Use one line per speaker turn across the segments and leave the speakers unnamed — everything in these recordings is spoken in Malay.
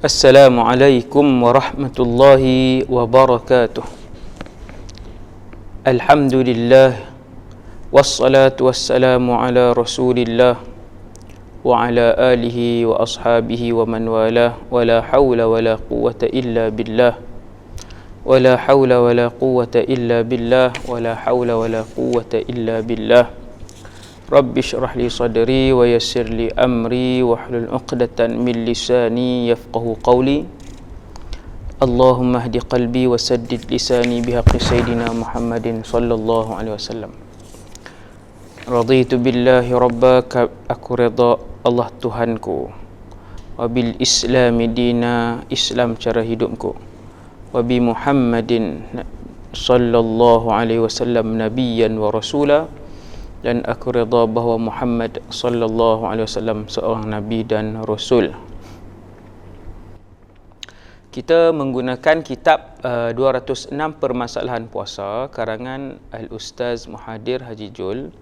Assalamualaikum warahmatullahi wabarakatuh. Alhamdulillah, wassalatu wassalamu ala rasulillah wa ala alihi wa ashabihi wa man walah, wa la hawla wa la quwwata illa billah, wa la hawla wa la quwwata illa billah, wa la hawla wa la quwwata illa billah. Rabbi syrah li sadri wa yassir li amri wahlul 'uqdatan min lisani yafqahu qawli. Allahumma hdi qalbi wa saddid lisani bihaqqi sayyidina Muhammadin sallallahu alaihi wasallam. Raditu billahi rabba, aku redha Allah Tuhanku, wa bil islami dina, Islam cara hidupku, wa bi Muhammadin sallallahu alaihi wasallam nabiyyan wa rasula, dan aku redha bahawa Muhammad sallallahu alaihi wasallam seorang nabi dan rasul. Kita menggunakan kitab 206 permasalahan puasa karangan Al-Ustaz Muhadir Haji Jul.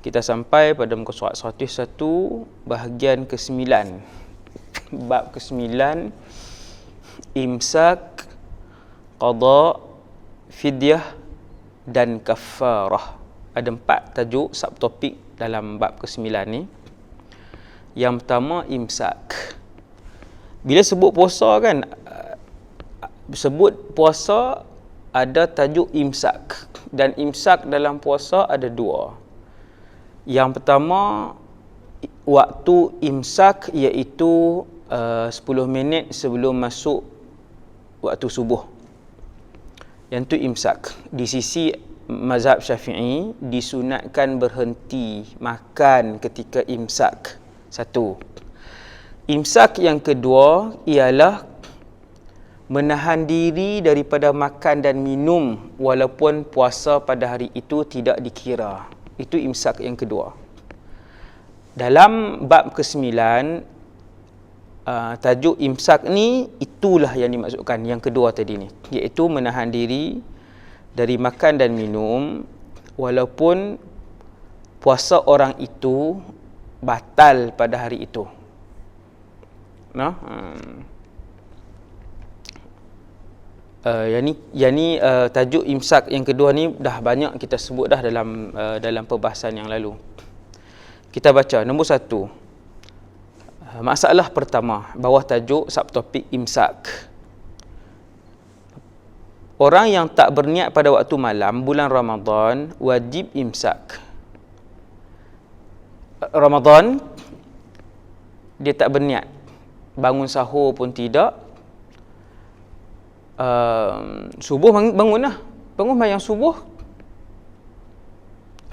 Kita sampai pada muka surat 101 bahagian ke-9. Bab ke-9, imsak, qada, fidyah dan kafarah. Ada 4 tajuk subtopik dalam bab ke-9 ni. Yang pertama, imsak. Bila sebut puasa kan, sebut puasa ada tajuk imsak. Dan imsak dalam puasa ada 2. Yang pertama, waktu imsak iaitu 10 minit sebelum masuk waktu subuh. Yang tu imsak. Di sisi mazhab Syafi'i disunatkan berhenti makan ketika imsak. 1. Imsak yang kedua ialah menahan diri daripada makan dan minum walaupun puasa pada hari itu tidak dikira. Itu imsak yang kedua. Dalam bab ke-9, tajuk imsak ni itulah yang dimaksudkan, yang kedua tadi ni, iaitu menahan diri dari makan dan minum walaupun puasa orang itu batal pada hari itu. Yang ni tajuk imsak yang kedua ni dah banyak kita sebut dah dalam perbahasan yang lalu. Kita baca nombor 1. Masalah pertama bawah tajuk subtopik imsak. Orang yang tak berniat pada waktu malam bulan Ramadan wajib imsak. Ramadan dia tak berniat, bangun sahur pun tidak, subuh bangun sembahyang subuh,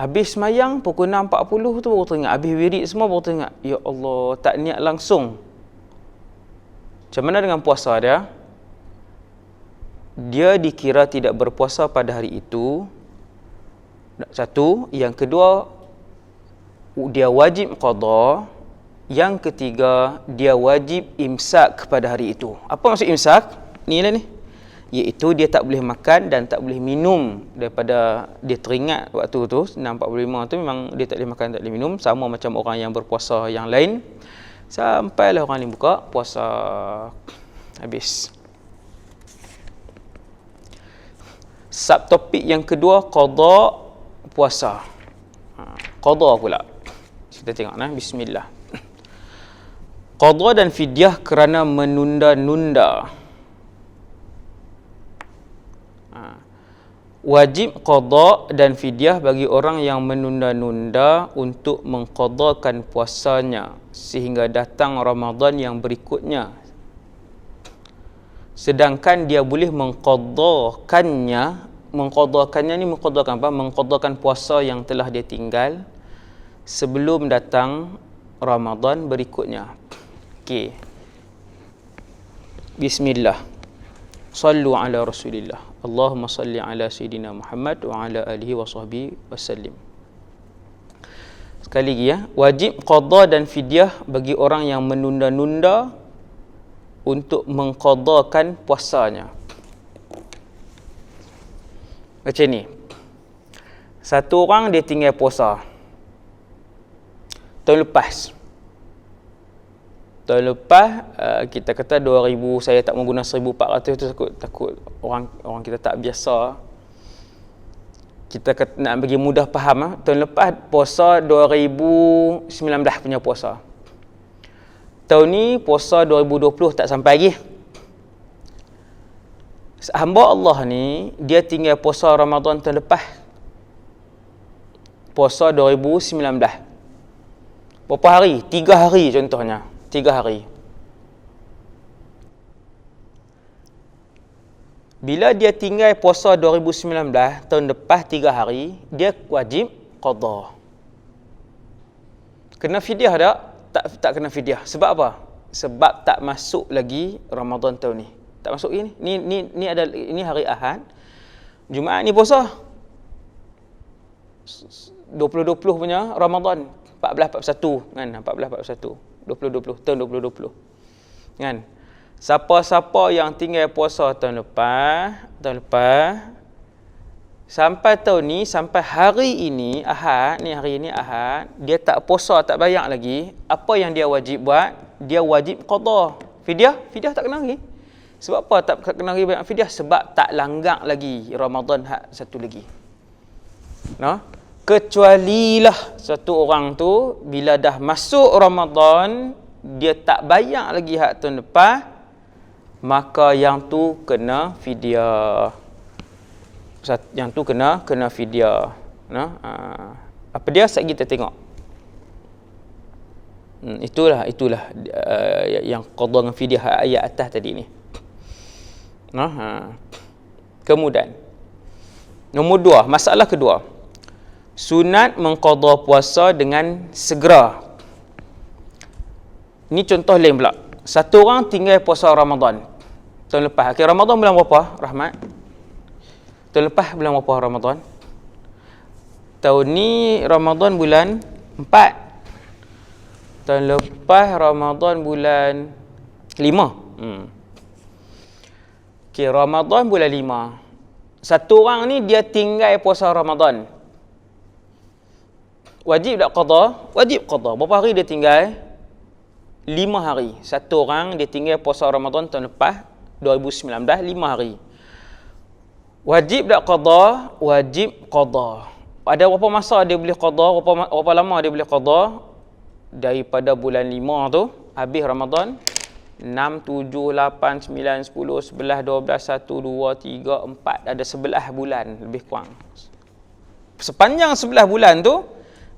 habis sembahyang pukul 6.40 tu baru teringat, habis wirid semua baru teringat, ya Allah, tak niat langsung. Macam mana dengan puasa dia? Dia dikira tidak berpuasa pada hari itu. 1. Yang kedua, dia wajib qada. Yang ketiga, dia wajib imsak pada hari itu. Apa maksud imsak? Ni lah ni. Iaitu dia tak boleh makan dan tak boleh minum daripada dia teringat waktu tu 6.45 tu memang dia tak boleh makan, tak boleh minum, sama macam orang yang berpuasa yang lain. Sampailah orang ni buka puasa habis. Subtopik yang kedua, qada puasa. Qada pula. Kita tengok bismillah. Qada dan fidyah kerana menunda-nunda. Wajib qada dan fidyah bagi orang yang menunda-nunda untuk mengqadakan puasanya sehingga datang Ramadan yang berikutnya. Sedangkan dia boleh mengqadakannya mengqadakan puasa yang telah dia tinggal sebelum datang Ramadan berikutnya. Okey. Bismillah. Sallu ala Rasulillah. Allahumma salli ala Sayyidina Muhammad wa ala alihi wa sahbihi wasallim. Sekali lagi ya. Wajib qada dan fidyah bagi orang yang menunda-nunda untuk mengqadakan puasanya. Macam ni. Satu orang dia tinggal puasa tahun lepas. Tahun lepas kita kata 2000, saya tak mau guna 1400 tu takut orang kita tak biasa. Kita nak bagi mudah faham. Tahun lepas puasa 2019 punya puasa. Tahun ni puasa 2020 tak sampai lagi. Hamba Allah ni dia tinggal puasa Ramadan tahun lepas. Puasa 2019. Berapa hari? 3 hari contohnya. 3 hari. Bila dia tinggal puasa 2019 tahun lepas 3 hari, dia wajib qada. Kena fidyah tak? Tak kena fidyah. Sebab apa? Sebab tak masuk lagi Ramadan tahun ni. Tak masuk lagi ni. Ini hari Ahad. Jumaat ni puasa. 2020 punya Ramadan 1441 kan, 1441 2020 tahun 2020 kan. Siapa-siapa yang tinggal puasa tahun lepas sampai tahun ni, sampai hari ini Ahad ni, hari ini Ahad, dia tak puasa, tak bayar lagi, apa yang dia wajib buat? Dia wajib qada. Fidyah tak kena lagi. Sebab apa tak kena lagi bayar fidyah? Sebab tak langgar lagi Ramadan hak satu lagi. Kecualilah satu orang tu bila dah masuk Ramadan dia tak bayar lagi hak tahun lepas, maka yang tu kena fidyah. Yang tu kena fidyah. Apa dia? Sekejap kita tengok. Itulah yang qada dengan fidyah ayat atas tadi ni. Kemudian nombor 2, masalah kedua. Sunat mengqada puasa dengan segera. Ini contoh lain pula. Satu orang tinggal puasa Ramadan tahun lepas. Akhir Ramadan bulan berapa, Rahmat? Tahun lepas bulan berapa Ramadan? Tahun ni Ramadan bulan 4. Tahun lepas Ramadan bulan 5. Okey, Ramadan bulan 5. Satu orang ni dia tinggal puasa Ramadan. Wajib tak qada? Wajib qada. Berapa hari dia tinggal? 5 hari. Satu orang dia tinggal puasa Ramadan tahun lepas 2019 5 hari. Wajib tak qada? Wajib qada. Ada berapa masa dia boleh qada? Berapa lama dia boleh qada? Daripada bulan 5 tu habis Ramadan 6, 7, 8, 9, 10, 11, 12, 1, 2, 3, 4. Ada 11 bulan lebih kurang. Sepanjang 11 bulan tu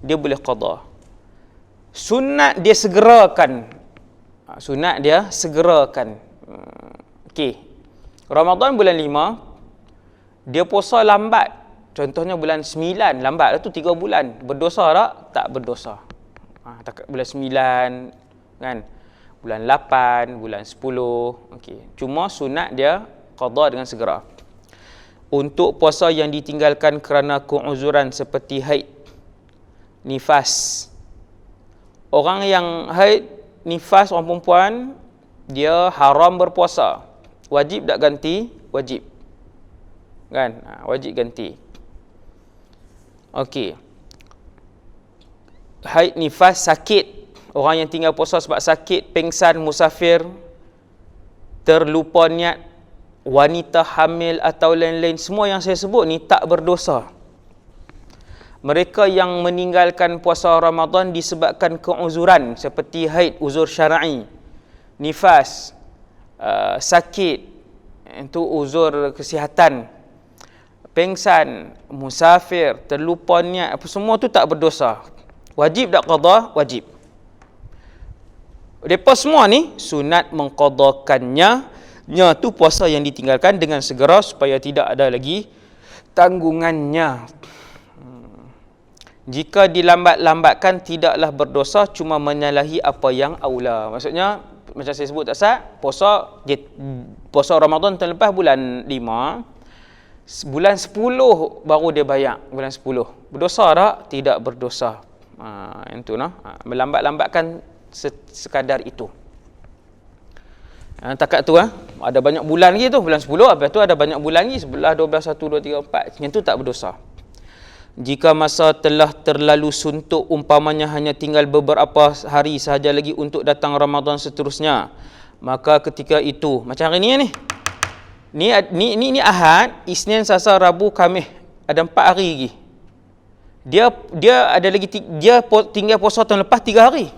dia boleh qada. Sunat dia segerakan. Okey. Ramadan bulan 5 dia puasa lambat. Contohnya bulan 9 lambat tu 3 bulan. Berdosa tak? Tak berdosa. Bulan 9 kan. Bulan 8, bulan 10. Okey. Cuma sunat dia qada dengan segera. Untuk puasa yang ditinggalkan kerana keuzuran seperti haid, nifas. Orang yang haid, nifas, orang perempuan, dia haram berpuasa. Wajib tak ganti? Wajib. Kan? Wajib ganti. Okey. Haid, nifas, sakit. Orang yang tinggal puasa sebab sakit, pengsan, musafir, terlupa niat, wanita hamil atau lain-lain, semua yang saya sebut ni tak berdosa. Mereka yang meninggalkan puasa Ramadan disebabkan keuzuran seperti haid, uzur syar'i, nifas, sakit, itu uzur kesihatan, pengsan, musafir, terlupa niat, apa semua tu tak berdosa. Wajib tak qada? Wajib. Mereka semua ni sunat mengqadakannya, tu puasa yang ditinggalkan dengan segera supaya tidak ada lagi tanggungannya. Jika dilambat-lambatkan tidaklah berdosa, cuma menyalahi apa yang aula. Maksudnya macam saya sebut tak sah, puasa Ramadan tahun lepas bulan 5, bulan 10 baru dia bayar, bulan 10. Berdosa tak? Tidak berdosa. Itu melambat-lambatkan sekadar itu. Takat tu ada banyak bulan lagi tu, bulan 10, lepas tu ada banyak bulan lagi, 11, 12, 1, 2, 3, 4. Yang tu tak berdosa. Jika masa telah terlalu suntuk, umpamanya hanya tinggal beberapa hari sahaja lagi untuk datang Ramadan seterusnya, maka ketika itu, macam hari ni ni Ahad, Isnin, Selasa, Rabu, Khamis, ada 4 hari lagi. Dia ada lagi, dia tinggal puasa tahun lepas 3 hari.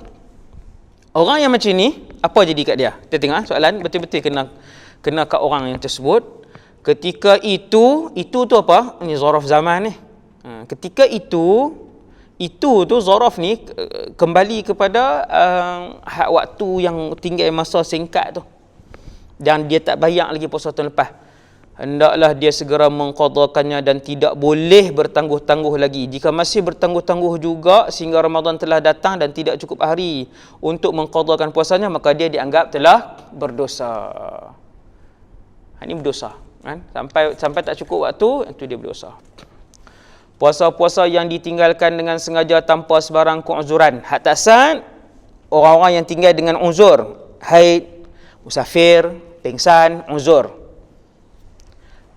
Orang yang macam ni, apa jadi kat dia? Kita tengok soalan betul-betul kena kat orang yang tersebut. Ketika itu tu apa? Ini zaraf zaman ni. Ketika itu tu zaraf ni kembali kepada waktu yang tinggal masa singkat tu, dan dia tak bayar lagi puasa tahun lepas, hendaklah dia segera mengqadakannya dan tidak boleh bertangguh-tangguh lagi. Jika masih bertangguh-tangguh juga sehingga Ramadan telah datang dan tidak cukup hari untuk mengqadakan puasanya, maka dia dianggap telah berdosa. Ini berdosa, kan? Sampai tak cukup waktu, itu dia berdosa. Puasa-puasa yang ditinggalkan dengan sengaja tanpa sebarang keuzuran. Hak tasan orang-orang yang tinggal dengan uzur, haid, musafir, pengsan, uzur.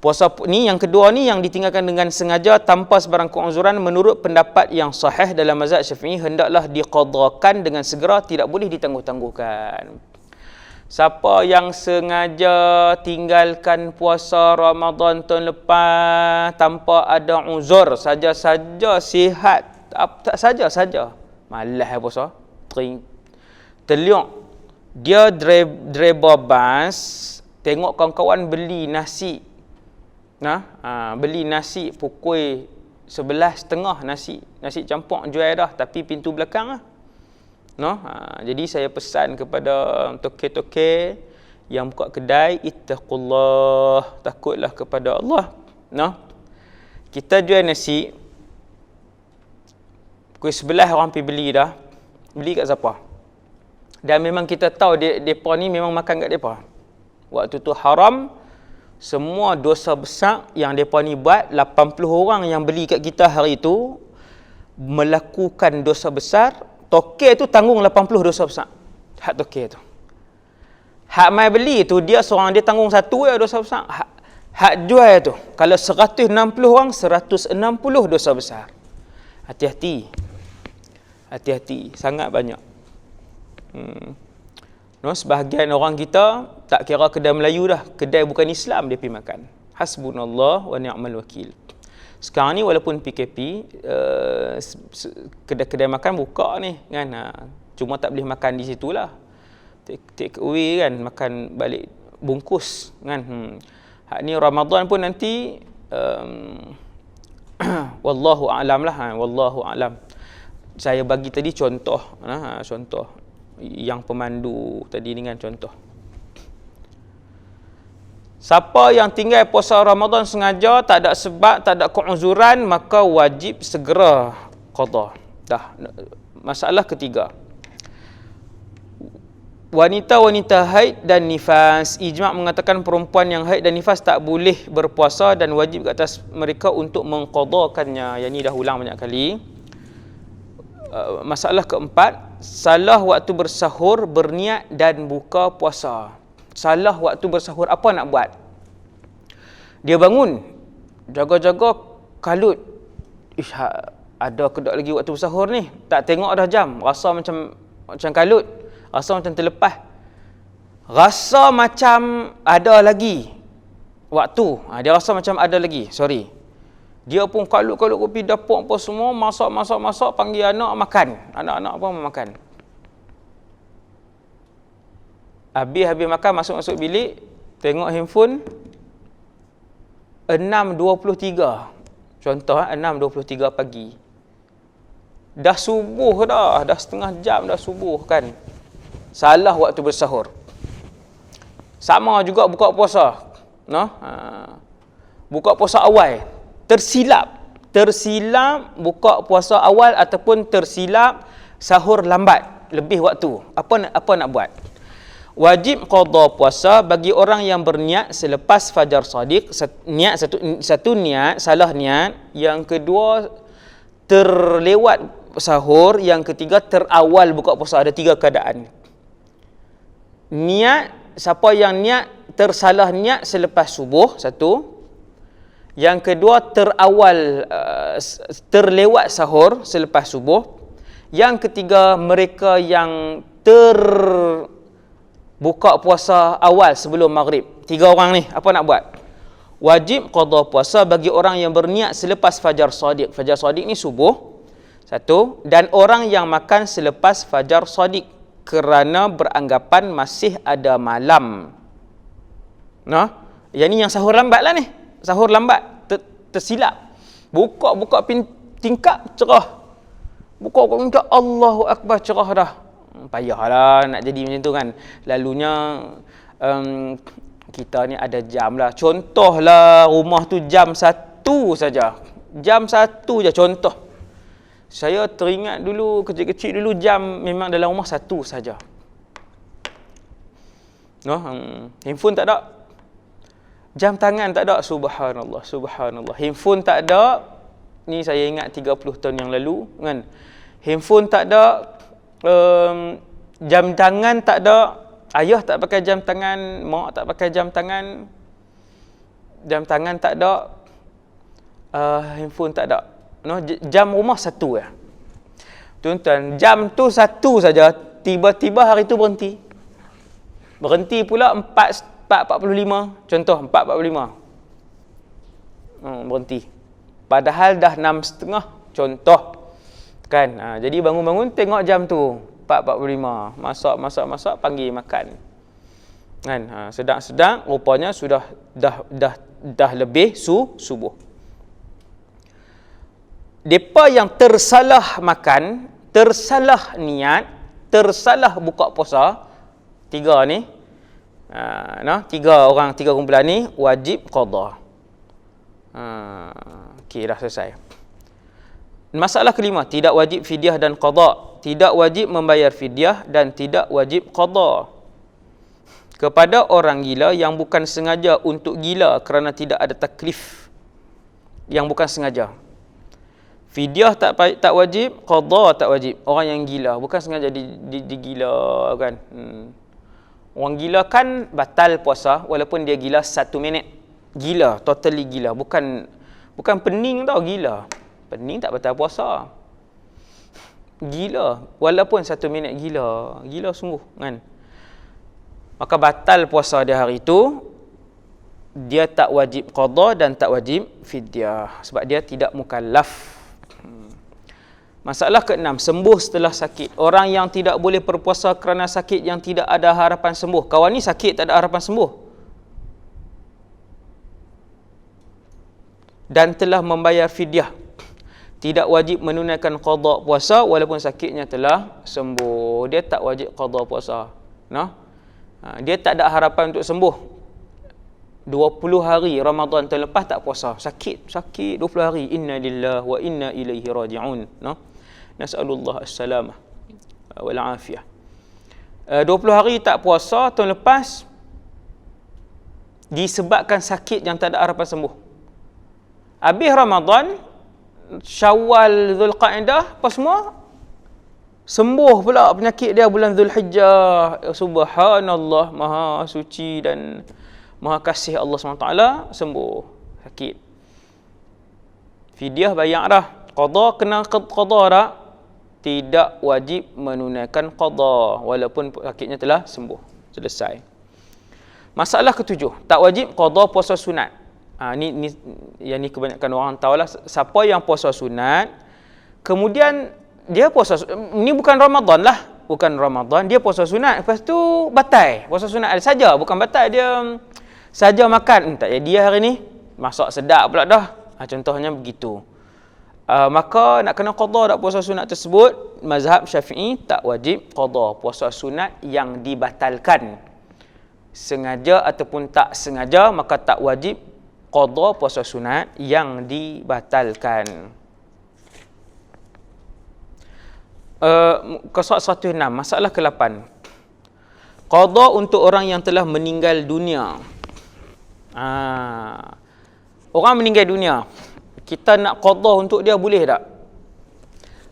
Puasa ni yang kedua ni yang ditinggalkan dengan sengaja tanpa sebarang keuzuran, menurut pendapat yang sahih dalam mazhab Syafi'i, hendaklah diqadakan dengan segera, tidak boleh ditangguh-tangguhkan. Siapa yang sengaja tinggalkan puasa Ramadan tahun lepas tanpa ada uzur, saja-saja sihat, tak saja-saja malas puasa, terliuk, dia driver bas, tengok kawan-kawan beli nasi, beli nasi pukul 11.30, nasi campur jual dah, tapi pintu belakang lah. Jadi saya pesan kepada tokek-tokek yang buka kedai, ittaqullah, takutlah kepada Allah. Kita jual nasi pukul 11, orang pergi beli dah. Beli kat siapa? Dan memang kita tahu depa ni memang makan kat depa. Waktu tu haram, semua dosa besar yang depa ni buat, 80 orang yang beli kat kita hari itu melakukan dosa besar. Tokek tu tanggung 80 dosa besar. Hak tokek tu. Hak mai beli tu dia seorang dia tanggung satu dosa besar. Hak jual tu kalau 160 orang, 160 dosa besar. Hati-hati. Hati-hati, sangat banyak. Sebahagian orang kita tak kira kedai Melayu dah, kedai bukan Islam dia pergi makan. Hasbunallah wa ni'mal wakil. Sekarang ni walaupun PKP, kedai-kedai makan buka ni kan, cuma tak boleh makan di situlah, take away kan, makan balik bungkus kan. Hak ni Ramadan pun nanti wallahu a'lam lah, wallahu a'lam. Saya bagi tadi contoh, contoh yang pemandu tadi dengan contoh. Siapa yang tinggal puasa Ramadan sengaja, tak ada sebab, tak ada keuzuran, maka wajib segera qada. Dah. Masalah ketiga. Wanita-wanita haid dan nifas. Ijma' mengatakan perempuan yang haid dan nifas tak boleh berpuasa dan wajib ke atas mereka untuk mengqadakannya. Yang ni dah ulang banyak kali. Masalah keempat, salah waktu bersahur, berniat dan buka puasa. Salah waktu bersahur, apa nak buat? Dia bangun, jaga-jaga kalut. Ada ke tak lagi waktu bersahur ni? Tak tengok dah jam, rasa macam kalut, rasa macam terlepas. Rasa macam ada lagi waktu. Dia rasa macam ada lagi, sorry. Dia pun kalut-kalut kopi dapur apa semua, masak, panggil anak makan. Anak-anak apa makan. Habis makan, masuk bilik, tengok handphone, 6.23. Contoh, 6.23 pagi. Dah subuh dah setengah jam dah subuh kan. Salah waktu bersahur. Sama juga buka puasa. Buka puasa awal. Tersilap buka puasa awal ataupun tersilap sahur lambat, lebih waktu. Apa nak buat? Wajib qada puasa bagi orang yang berniat selepas fajar sadiq. Satu niat, salah niat. Yang kedua, terlewat sahur. Yang ketiga, terawal buka puasa. Ada 3 keadaan. Niat, siapa yang niat tersalah niat selepas subuh, satu. Yang kedua, terlewat sahur selepas subuh. Yang ketiga, mereka yang buka puasa awal sebelum maghrib. 3 orang ni, apa nak buat? Wajib qada puasa bagi orang yang berniat selepas fajar shadiq. Fajar shadiq ni subuh. 1. Dan orang yang makan selepas fajar shadiq kerana beranggapan masih ada malam. Nah, yang ni yang sahur lambat lah ni. Sahur lambat, tersilap. Buka tingkap, cerah. Buka tingkap, Allahu Akbar, cerah dah. Payahlah nak jadi macam tu kan. Lalunya kita ni ada jam lah. Contohlah rumah tu jam 1 saja. Jam 1 je contoh. Saya teringat dulu, kecil-kecil dulu jam memang dalam rumah 1 saja. No, handphone tak ada. Jam tangan tak ada. Subhanallah, subhanallah. Handphone tak ada. Ni saya ingat 30 tahun yang lalu kan. Handphone tak ada. Jam tangan tak ada. Ayah tak pakai jam tangan, mak tak pakai jam tangan. Jam tangan tak ada. Handphone tak ada. No, jam rumah 1 ya. Tuan-tuan, jam tu 1 saja, tiba-tiba hari tu berhenti. Berhenti pula 4.45. Contoh 4.45. Berhenti. Padahal dah 6.30. Contoh. Kan? Jadi bangun-bangun tengok jam tu 4.45. Masak, panggil makan. Kan? Sedang-sedang rupanya sudah dah lebih subuh. Depa yang tersalah makan, tersalah niat, tersalah buka puasa, 3 ni, 3 kumpulan ni wajib qada. Okey, dah selesai. Masalah kelima, tidak wajib fidyah dan qada. Tidak wajib membayar fidyah dan tidak wajib qada. Kepada orang gila yang bukan sengaja untuk gila kerana tidak ada taklif. Yang bukan sengaja. Fidyah tak wajib, qada tak wajib. Orang yang gila, bukan sengaja digila kan. Orang gila kan batal puasa walaupun dia gila 1 minit. Gila, totally gila. Bukan pening tau, gila. Pening tak batal puasa. Gila, walaupun 1 minit gila. Gila sungguh kan. Maka batal puasa dia hari itu. Dia tak wajib qada dan tak wajib fidyah. Sebab dia tidak mukallaf. Masalah ke-6, sembuh setelah sakit. Orang yang tidak boleh berpuasa kerana sakit yang tidak ada harapan sembuh. Kawan ni sakit tak ada harapan sembuh. Dan telah membayar fidyah. Tidak wajib menunaikan qada puasa walaupun sakitnya telah sembuh. Dia tak wajib qada puasa. Dia tak ada harapan untuk sembuh. 20 hari Ramadan tahun lepas tak puasa. Sakit 20 hari. Inna lillahi wa inna ilaihi raji'un. Nas'alullah as-salamah wal afiyah. 20 hari tak puasa tahun lepas disebabkan sakit yang tak ada harapan sembuh. Habis Ramadan, Syawal, Zulqa'dah, apa semua sembuh pula penyakit dia bulan Zulhijjah. Subhanallah, maha suci dan maha kasih Allah SWT, sembuh sakit. Fidyah bayar dah. Qada kena qada dah. Tidak wajib menunaikan qada walaupun sakitnya telah sembuh. Selesai. Masalah ke-7, tak wajib qada puasa sunat. Yang ni kebanyakan orang tahulah. Siapa yang puasa sunat, kemudian dia puasa, ni bukan Ramadan lah, bukan Ramadan, dia puasa sunat, lepas tu batal. Puasa sunat ada saja, bukan batal, dia saja makan. Tak jadi hari ni, masak sedap pula dah. Contohnya begitu. Maka nak kena qada tak puasa sunat tersebut? Mazhab Syafi'i tak wajib qada puasa sunat yang dibatalkan. Sengaja ataupun tak sengaja, maka tak wajib qada puasa sunat yang dibatalkan. Qasad 106, masalah ke-8. Qada untuk orang yang telah meninggal dunia. Orang meninggal dunia, kita nak qada untuk dia boleh tak?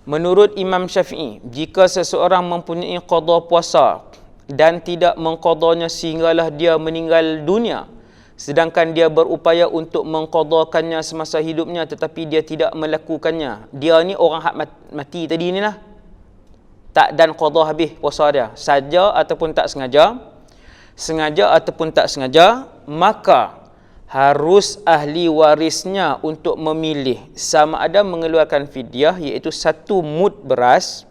Menurut Imam Syafi'i, jika seseorang mempunyai qada puasa dan tidak mengqadanya sehinggalah dia meninggal dunia, sedangkan dia berupaya untuk mengqadakannya semasa hidupnya tetapi dia tidak melakukannya. Dia ni orang hak mati tadi ni lah. Tak dan qada habis puasa dia. Saja ataupun tak sengaja, sengaja ataupun tak sengaja, maka harus ahli warisnya untuk memilih sama ada mengeluarkan fidyah, iaitu 1 mud beras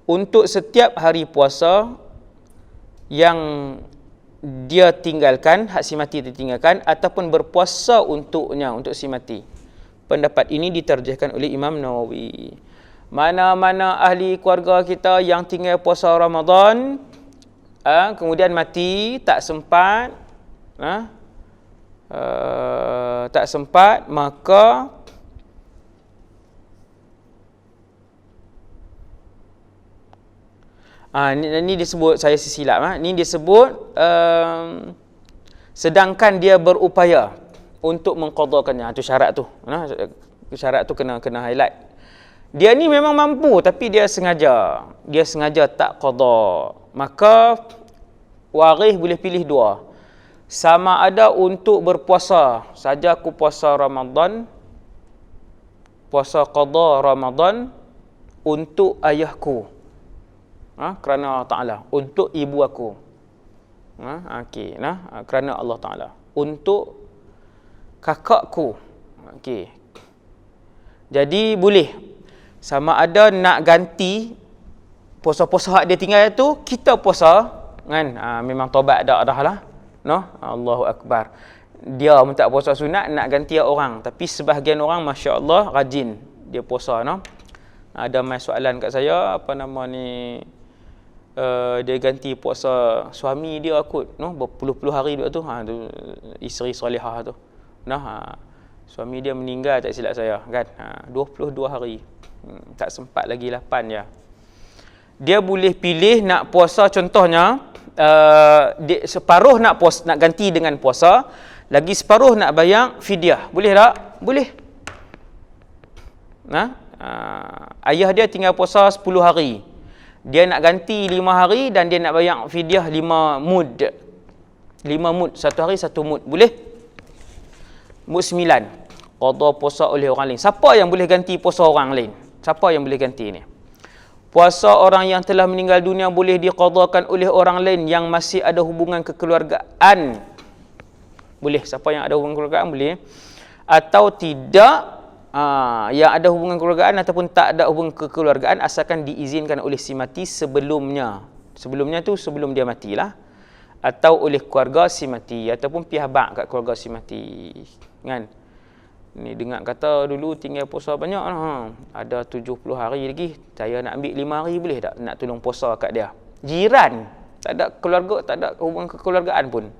untuk setiap hari puasa yang dia tinggalkan, hak si mati ditinggalkan, ataupun berpuasa untuknya, untuk si mati. Pendapat ini diterjemahkan oleh Imam Nawawi. Mana-mana ahli keluarga kita yang tinggal puasa Ramadan, kemudian mati, tak sempat, maka ini disebut, saya silap, ini disebut sedangkan dia berupaya untuk mengqadakannya. Itu syarat tu. Syarat tu kena highlight. Dia ni memang mampu tapi dia sengaja tak qada. Maka waris boleh pilih 2. Sama ada untuk berpuasa, saja aku puasa Ramadan, puasa qada Ramadan untuk ayahku, kerana Allah Ta'ala, untuk ibu aku, kerana Allah Ta'ala, untuk kakakku, jadi boleh. Sama ada nak ganti puasa-puasa hak dia tinggal tu, kita puasa kan, memang taubat dah lah. Allahu Akbar. Dia pun tak puasa sunat, nak ganti orang. Tapi sebahagian orang, Masya Allah, rajin dia puasa. Ada mai soalan kat saya, apa nama ni, dia ganti puasa suami dia kot, berpuluh-puluh hari tu, isteri salihah tu. Suami dia meninggal, tak silap saya kan, 22 hari. Tak sempat lagi 8 je. Dia boleh pilih nak puasa, contohnya separuh nak ganti dengan puasa, lagi separuh nak bayar fidyah. Boleh tak? Boleh. Ayah dia tinggal puasa 10 hari. Dia nak ganti 5 hari dan dia nak bayar fidyah 5 mud. 5 mud, 1 hari 1 mud. Boleh? Mud 9. Qada puasa oleh orang lain. Siapa yang boleh ganti puasa orang lain? Siapa yang boleh ganti ni? Puasa orang yang telah meninggal dunia boleh diqadakan oleh orang lain yang masih ada hubungan kekeluargaan. Boleh. Siapa yang ada hubungan kekeluargaan boleh. Atau tidak, yang ada hubungan kekeluargaan ataupun tak ada hubungan kekeluargaan, asalkan diizinkan oleh si mati sebelumnya. Sebelumnya tu sebelum dia matilah. Atau oleh keluarga si mati, ataupun pihak kat keluarga si mati. Kan? Ni dengar kata dulu tinggal puasa banyak, ada 70 hari lagi, saya nak ambil 5 hari boleh tak nak tolong puasa kat dia? Jiran, tak ada keluarga, tak ada hubungan kekeluargaan pun,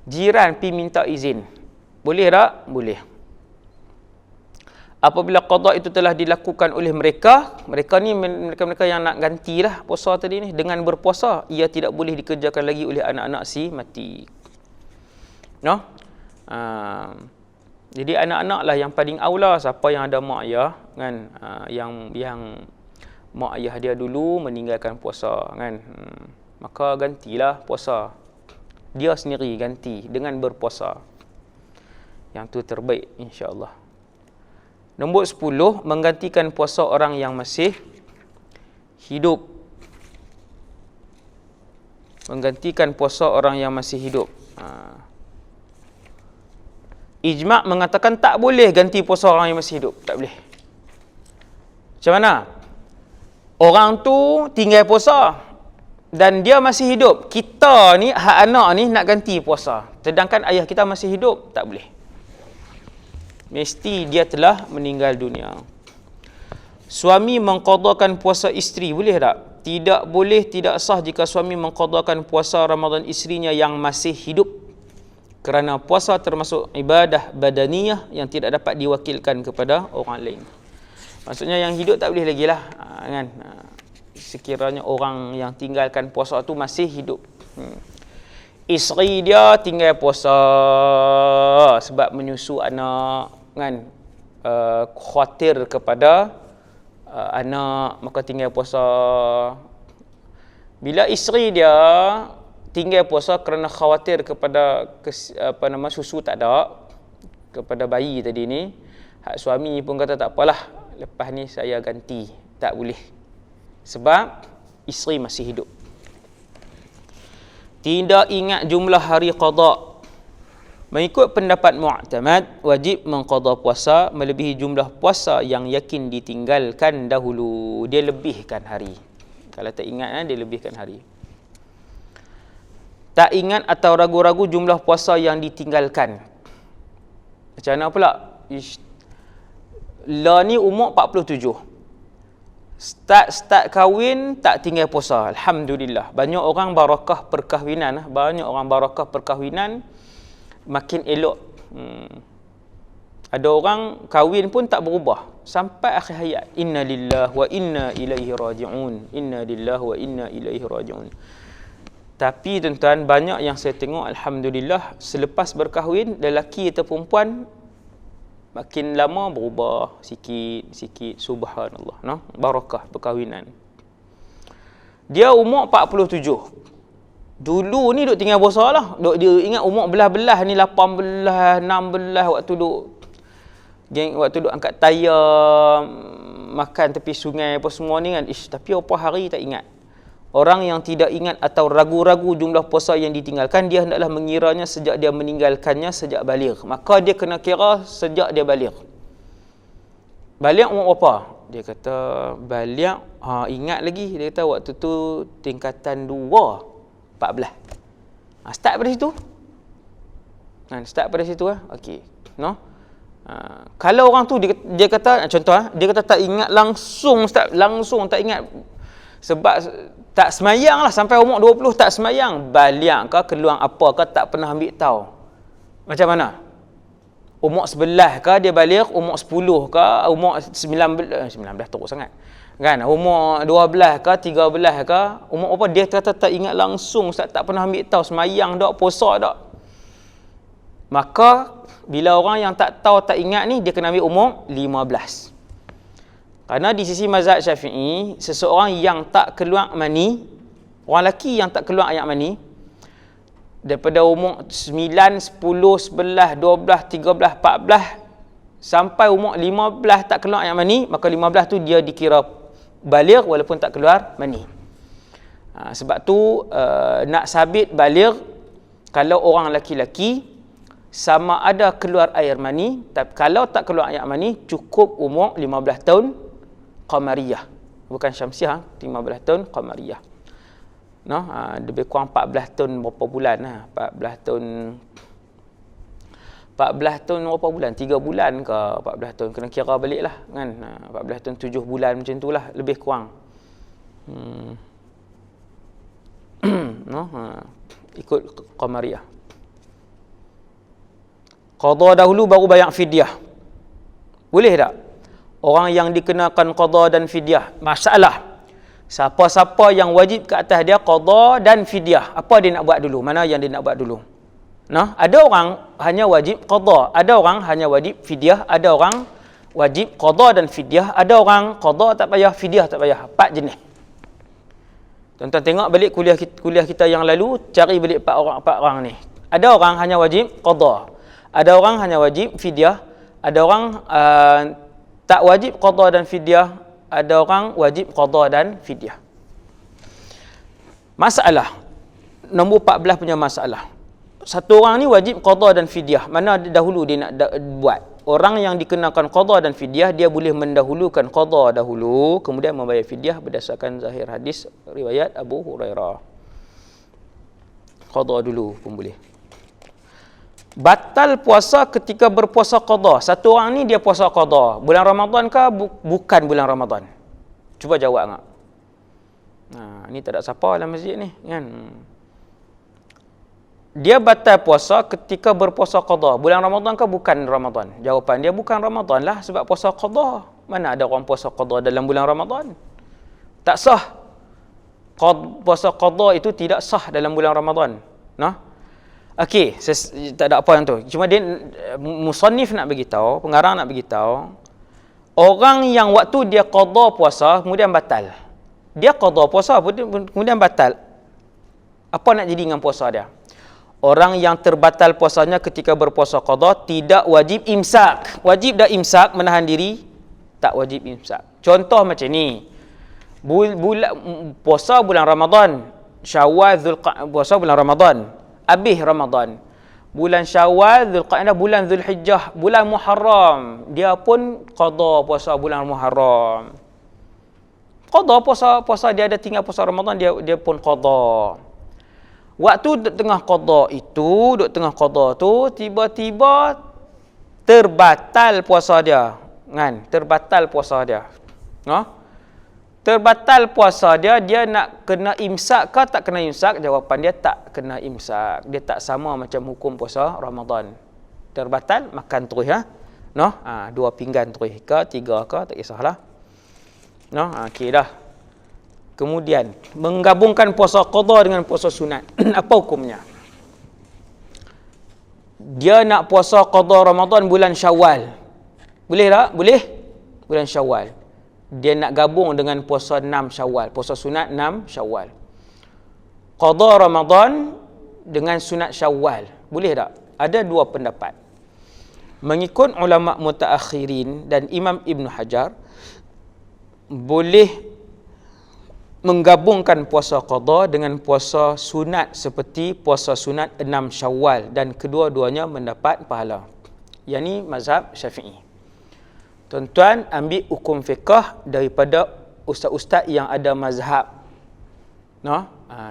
jiran pi minta izin, boleh tak? Boleh. Apabila qada itu telah dilakukan oleh mereka ni mereka yang nak gantilah puasa tadi ni dengan berpuasa, ia tidak boleh dikerjakan lagi oleh anak-anak si mati. Jadi anak-anak lah yang paling aula. Siapa yang ada mak ayah kan, yang mak ayah dia dulu meninggalkan puasa kan, maka gantilah puasa. Dia sendiri ganti dengan berpuasa. Yang tu terbaik insya-Allah. Nombor 10, menggantikan puasa orang yang masih hidup. Menggantikan puasa orang yang masih hidup. Ijma' mengatakan tak boleh ganti puasa orang yang masih hidup. Tak boleh. Macam mana? Orang tu tinggal puasa dan dia masih hidup. Kita ni, hak anak ni nak ganti puasa. Sedangkan ayah kita masih hidup, tak boleh. Mesti dia telah meninggal dunia. Suami mengqadakan puasa isteri, boleh tak? Tidak boleh, tidak sah jika suami mengqadakan puasa Ramadan isterinya yang masih hidup. Kerana puasa termasuk ibadah badaniyah yang tidak dapat diwakilkan kepada orang lain. Maksudnya yang hidup tak boleh lagi lah, kan? Sekiranya orang yang tinggalkan puasa tu masih hidup. Isteri dia tinggal puasa sebab menyusu anak, kan? Khawatir kepada anak, maka tinggal puasa. Bila isteri dia tinggal puasa kerana khawatir kepada susu tak ada kepada bayi tadi ni, hak suami pun kata tak apalah, lepas ni saya ganti. Tak boleh. Sebab isteri masih hidup. Tidak ingat jumlah hari qada. Mengikut pendapat mu'tamad, wajib mengqada puasa melebihi jumlah puasa yang yakin ditinggalkan dahulu. Dia lebihkan hari. Kalau tak ingat, dia lebihkan hari. Tak ingat atau ragu-ragu jumlah puasa yang ditinggalkan. Macam mana pula? La ni umur 47. Start kahwin tak tinggal puasa. Alhamdulillah. Banyak orang barakah perkahwinan. Makin elok. Ada orang kahwin pun tak berubah sampai akhir hayat. Inna lillahi wa inna ilaihi raji'un. Inna lillahi wa inna ilaihi raji'un. Tapi tuan-tuan, banyak yang saya tengok, alhamdulillah, selepas berkahwin, lelaki atau perempuan makin lama berubah sikit-sikit. Subhanallah, no? Barakah perkahwinan. Dia umur 47. Dulu ni duk tinggal puasa lah. Dia ingat umur belah-belah ni 18, 16 waktu duk angkat tayar, makan tepi sungai apa semua ni kan. Tapi apa hari tak ingat. Orang yang tidak ingat atau ragu-ragu jumlah puasa yang ditinggalkan, dia hendaklah mengiranya sejak dia meninggalkannya sejak baligh. Maka dia kena kira sejak dia baligh. Baligh umur berapa? Dia kata baligh, ingat lagi. Dia kata waktu tu tingkatan 2. 14. Start pada situ. Start pada situ. Okey. No? Kalau orang tu dia kata, contoh, dia kata tak ingat langsung, tak ingat. Sebab tak semayang lah sampai umur 20 tak semayang. Baliak ke, keluar apa ke, tak pernah ambil tahu. Macam mana? Umur 11 ke dia balik, umur 10 ke, umur 19 teruk sangat. Kan, umur 12 ke, 13 ke, umur apa, dia kata tak ingat langsung, Ustaz, tak pernah ambil tahu, semayang tak, puasa tak. Maka, bila orang yang tak tahu, tak ingat ni, dia kena ambil umur 15. Kerana di sisi mazhab Syafi'i, seseorang yang tak keluar mani, orang lelaki yang tak keluar air mani, daripada umur 9, 10, 11, 12, 13, 14, sampai umur 15 tak keluar air mani, maka 15 tu dia dikira baligh walaupun tak keluar mani. Sebab tu nak sabit baligh, kalau orang lelaki-lelaki sama ada keluar air mani, tapi kalau tak keluar air mani cukup umur 15 tahun qamariyah, bukan syamsiah, 15 tahun qamariyah. No, lebih kurang 14 tahun berapa bulan lah. 14 tahun berapa bulan? 3 bulan ke 14 tahun, kena kira balik lah kan. 14 tahun 7 bulan macam tu lah, lebih kurang. No, ikut qamariyah. Qada dahulu baru bayar fidyah. Boleh tak? Orang yang dikenakan qada dan fidyah, masalah. Siapa-siapa yang wajib ke atas dia qada dan fidyah, apa dia nak buat dulu? Mana yang dia nak buat dulu? Nah, ada orang hanya wajib qada, ada orang hanya wajib fidyah, ada orang wajib qada dan fidyah, ada orang qada tak payah, fidyah tak payah. 4 jenis. Tuan-tuan tengok balik kuliah kita yang lalu, cari balik 4 orang ni. Ada orang hanya wajib qada, ada orang hanya wajib fidyah, ada orang tak wajib qada dan fidyah, ada orang wajib qada dan fidyah. Masalah nombor 14 punya masalah. Satu orang ni wajib qada dan fidyah. Mana dahulu dia nak buat? Orang yang dikenakan qada dan fidyah, dia boleh mendahulukan qada dahulu, kemudian membayar fidyah berdasarkan zahir hadis riwayat Abu Hurairah. Qada dulu pun boleh. Batal puasa ketika berpuasa qada. Satu orang ni dia puasa qada. Bulan Ramadan ke bukan bulan Ramadan? Cuba jawab enggak? Ni tak ada siapa dalam masjid ni kan. Dia batal puasa ketika berpuasa qada. Bulan Ramadan ke bukan Ramadan? Jawapan dia bukan Ramadan lah, sebab puasa qada. Mana ada orang puasa qada dalam bulan Ramadan? Tak sah. Puasa qada itu tidak sah dalam bulan Ramadan. Nah. Okey, tak ada apa yang tu. Cuma dia musannif nak beritahu, pengarang nak beritahu, orang yang waktu dia qada puasa kemudian batal. Dia qada puasa kemudian batal. Apa nak jadi dengan puasa dia? Orang yang terbatal puasanya ketika berpuasa qada tidak wajib imsak. Wajib dah imsak menahan diri? Tak wajib imsak. Contoh macam ni. Puasa bulan Ramadan, Syawal, Zulqa'dah, puasa bulan Ramadan, habis Ramadan. Bulan Syawal, Zulqa'dah, bulan Zulhijjah, bulan Muharram, dia pun qada puasa bulan Muharram. Qada puasa dia ada tinggal puasa Ramadan, dia pun qada. Waktu duk tengah qada tu tiba-tiba terbatal puasa dia, kan? Terbatal puasa dia. Terbatal puasa dia nak kena imsak ke tak kena imsak? Jawapan dia tak kena imsak. Dia tak sama macam hukum puasa Ramadan. Terbatal, makan terus dua pinggan terus ke, 3 ke, tak kisahlah. Okey dah. Kemudian menggabungkan puasa qada dengan puasa sunat. Apa hukumnya? Dia nak puasa qada Ramadan bulan Syawal. Boleh tak? Boleh? Bulan Syawal. Dia nak gabung dengan puasa 6 Syawal, puasa sunat 6 Syawal. Qada Ramadan dengan sunat Syawal. Boleh tak? Ada dua pendapat. Mengikut ulama mutaakhirin dan Imam Ibn Hajar, boleh menggabungkan puasa qada dengan puasa sunat seperti puasa sunat 6 Syawal dan kedua-duanya mendapat pahala. Yang ni mazhab Syafi'i. Tuan-tuan ambil hukum fiqh daripada ustaz-ustaz yang ada mazhab.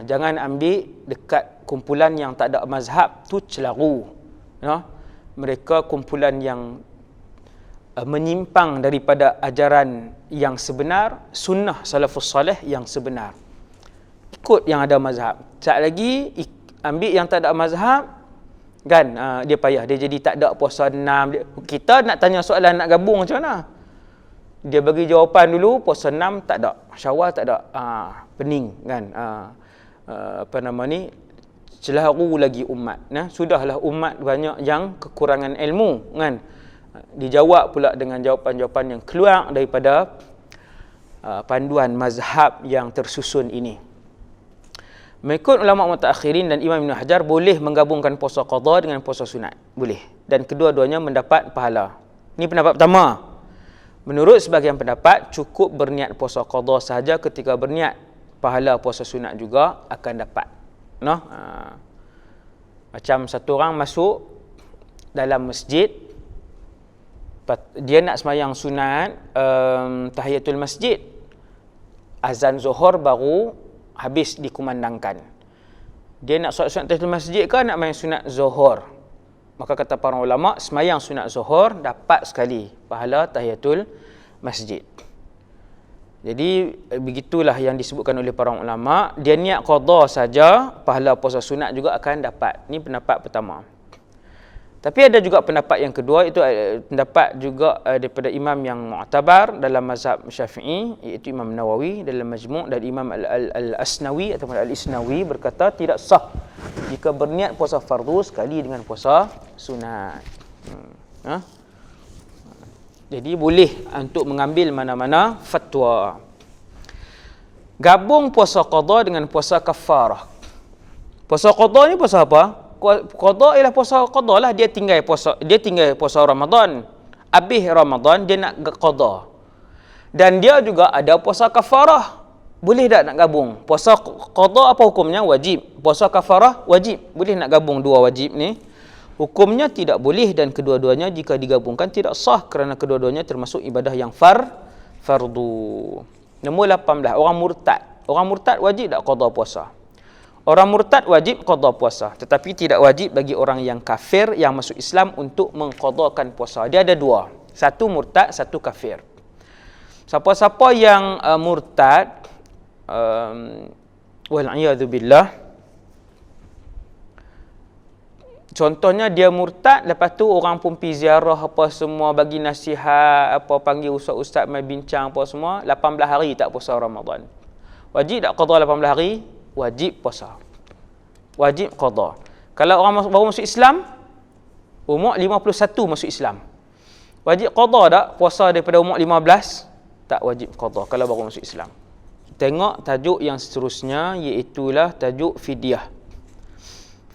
Jangan ambil dekat kumpulan yang tak ada mazhab, tu celaru. Mereka kumpulan yang menyimpang daripada ajaran yang sebenar, sunnah salafus salih yang sebenar. Ikut yang ada mazhab. Tak lagi ambil yang tak ada mazhab, kan? Dia payah, dia jadi tak ada puasa 6. Kita nak tanya soalan nak gabung macam mana? Dia bagi jawapan dulu, puasa 6 tak ada, Syawal tak ada. Pening, kan? Celaru lagi umat. Sudahlah umat banyak yang kekurangan ilmu, kan? Dijawab pula dengan jawapan-jawapan yang keluar daripada panduan mazhab yang tersusun ini. Mengikut ulama mutaakhirin dan Imam Ibn Hajar, boleh menggabungkan puasa qada dengan puasa sunat. Boleh. Dan kedua-duanya mendapat pahala. Ini pendapat pertama. Menurut sebahagian pendapat, cukup berniat puasa qada sahaja, ketika berniat pahala puasa sunat juga akan dapat. Macam satu orang masuk dalam masjid, dia nak sembahyang sunat tahiyatul masjid, azan zuhur baru habis dikumandangkan. Dia nak solat sunat tahiyatul masjid ke nak main sunat zuhur? Maka kata para ulama, sembahyang sunat zuhur dapat sekali pahala tahiyatul masjid. Jadi begitulah yang disebutkan oleh para ulama. Dia niat qada saja, pahala puasa sunat juga akan dapat. Ini pendapat pertama. Tapi ada juga pendapat yang kedua, itu pendapat juga daripada imam yang mu'tabar dalam mazhab Syafi'i, iaitu Imam Nawawi dalam Majmu', dan Imam Al-Asnawi atau Al-Isnawi berkata tidak sah jika berniat puasa fardu sekali dengan puasa sunat. Jadi boleh untuk mengambil mana-mana fatwa. Gabung puasa qada dengan puasa kafarah. Puasa qada ni puasa apa? Qada ialah puasa qada lah, dia tinggal puasa Ramadan. Habis Ramadan dia nak qada. Dan dia juga ada puasa kafarah. Boleh tak nak gabung? Puasa qada apa hukumnya? Wajib. Puasa kafarah wajib. Boleh nak gabung dua wajib ni? Hukumnya tidak boleh, dan kedua-duanya jika digabungkan tidak sah kerana kedua-duanya termasuk ibadah yang fardu. Nombor 18, orang murtad. Orang murtad wajib tak qada puasa? Orang murtad wajib qada puasa, tetapi tidak wajib bagi orang yang kafir yang masuk Islam untuk mengqadakan puasa. Dia ada dua. Satu murtad, satu kafir. Siapa-siapa yang murtad, wal'iyadzubillah, contohnya dia murtad, lepas tu orang pun pergi ziarah apa semua, bagi nasihat, apa panggil ustaz-ustaz mai bincang apa semua, 18 hari tak puasa Ramadan. Wajib tak qada 18 hari? Wajib puasa. Wajib qada. Kalau orang baru masuk Islam, umur 51 masuk Islam, wajib qada tak puasa daripada umur 15? Tak wajib qada kalau baru masuk Islam. Tengok tajuk yang seterusnya, iaitulah tajuk fidyah.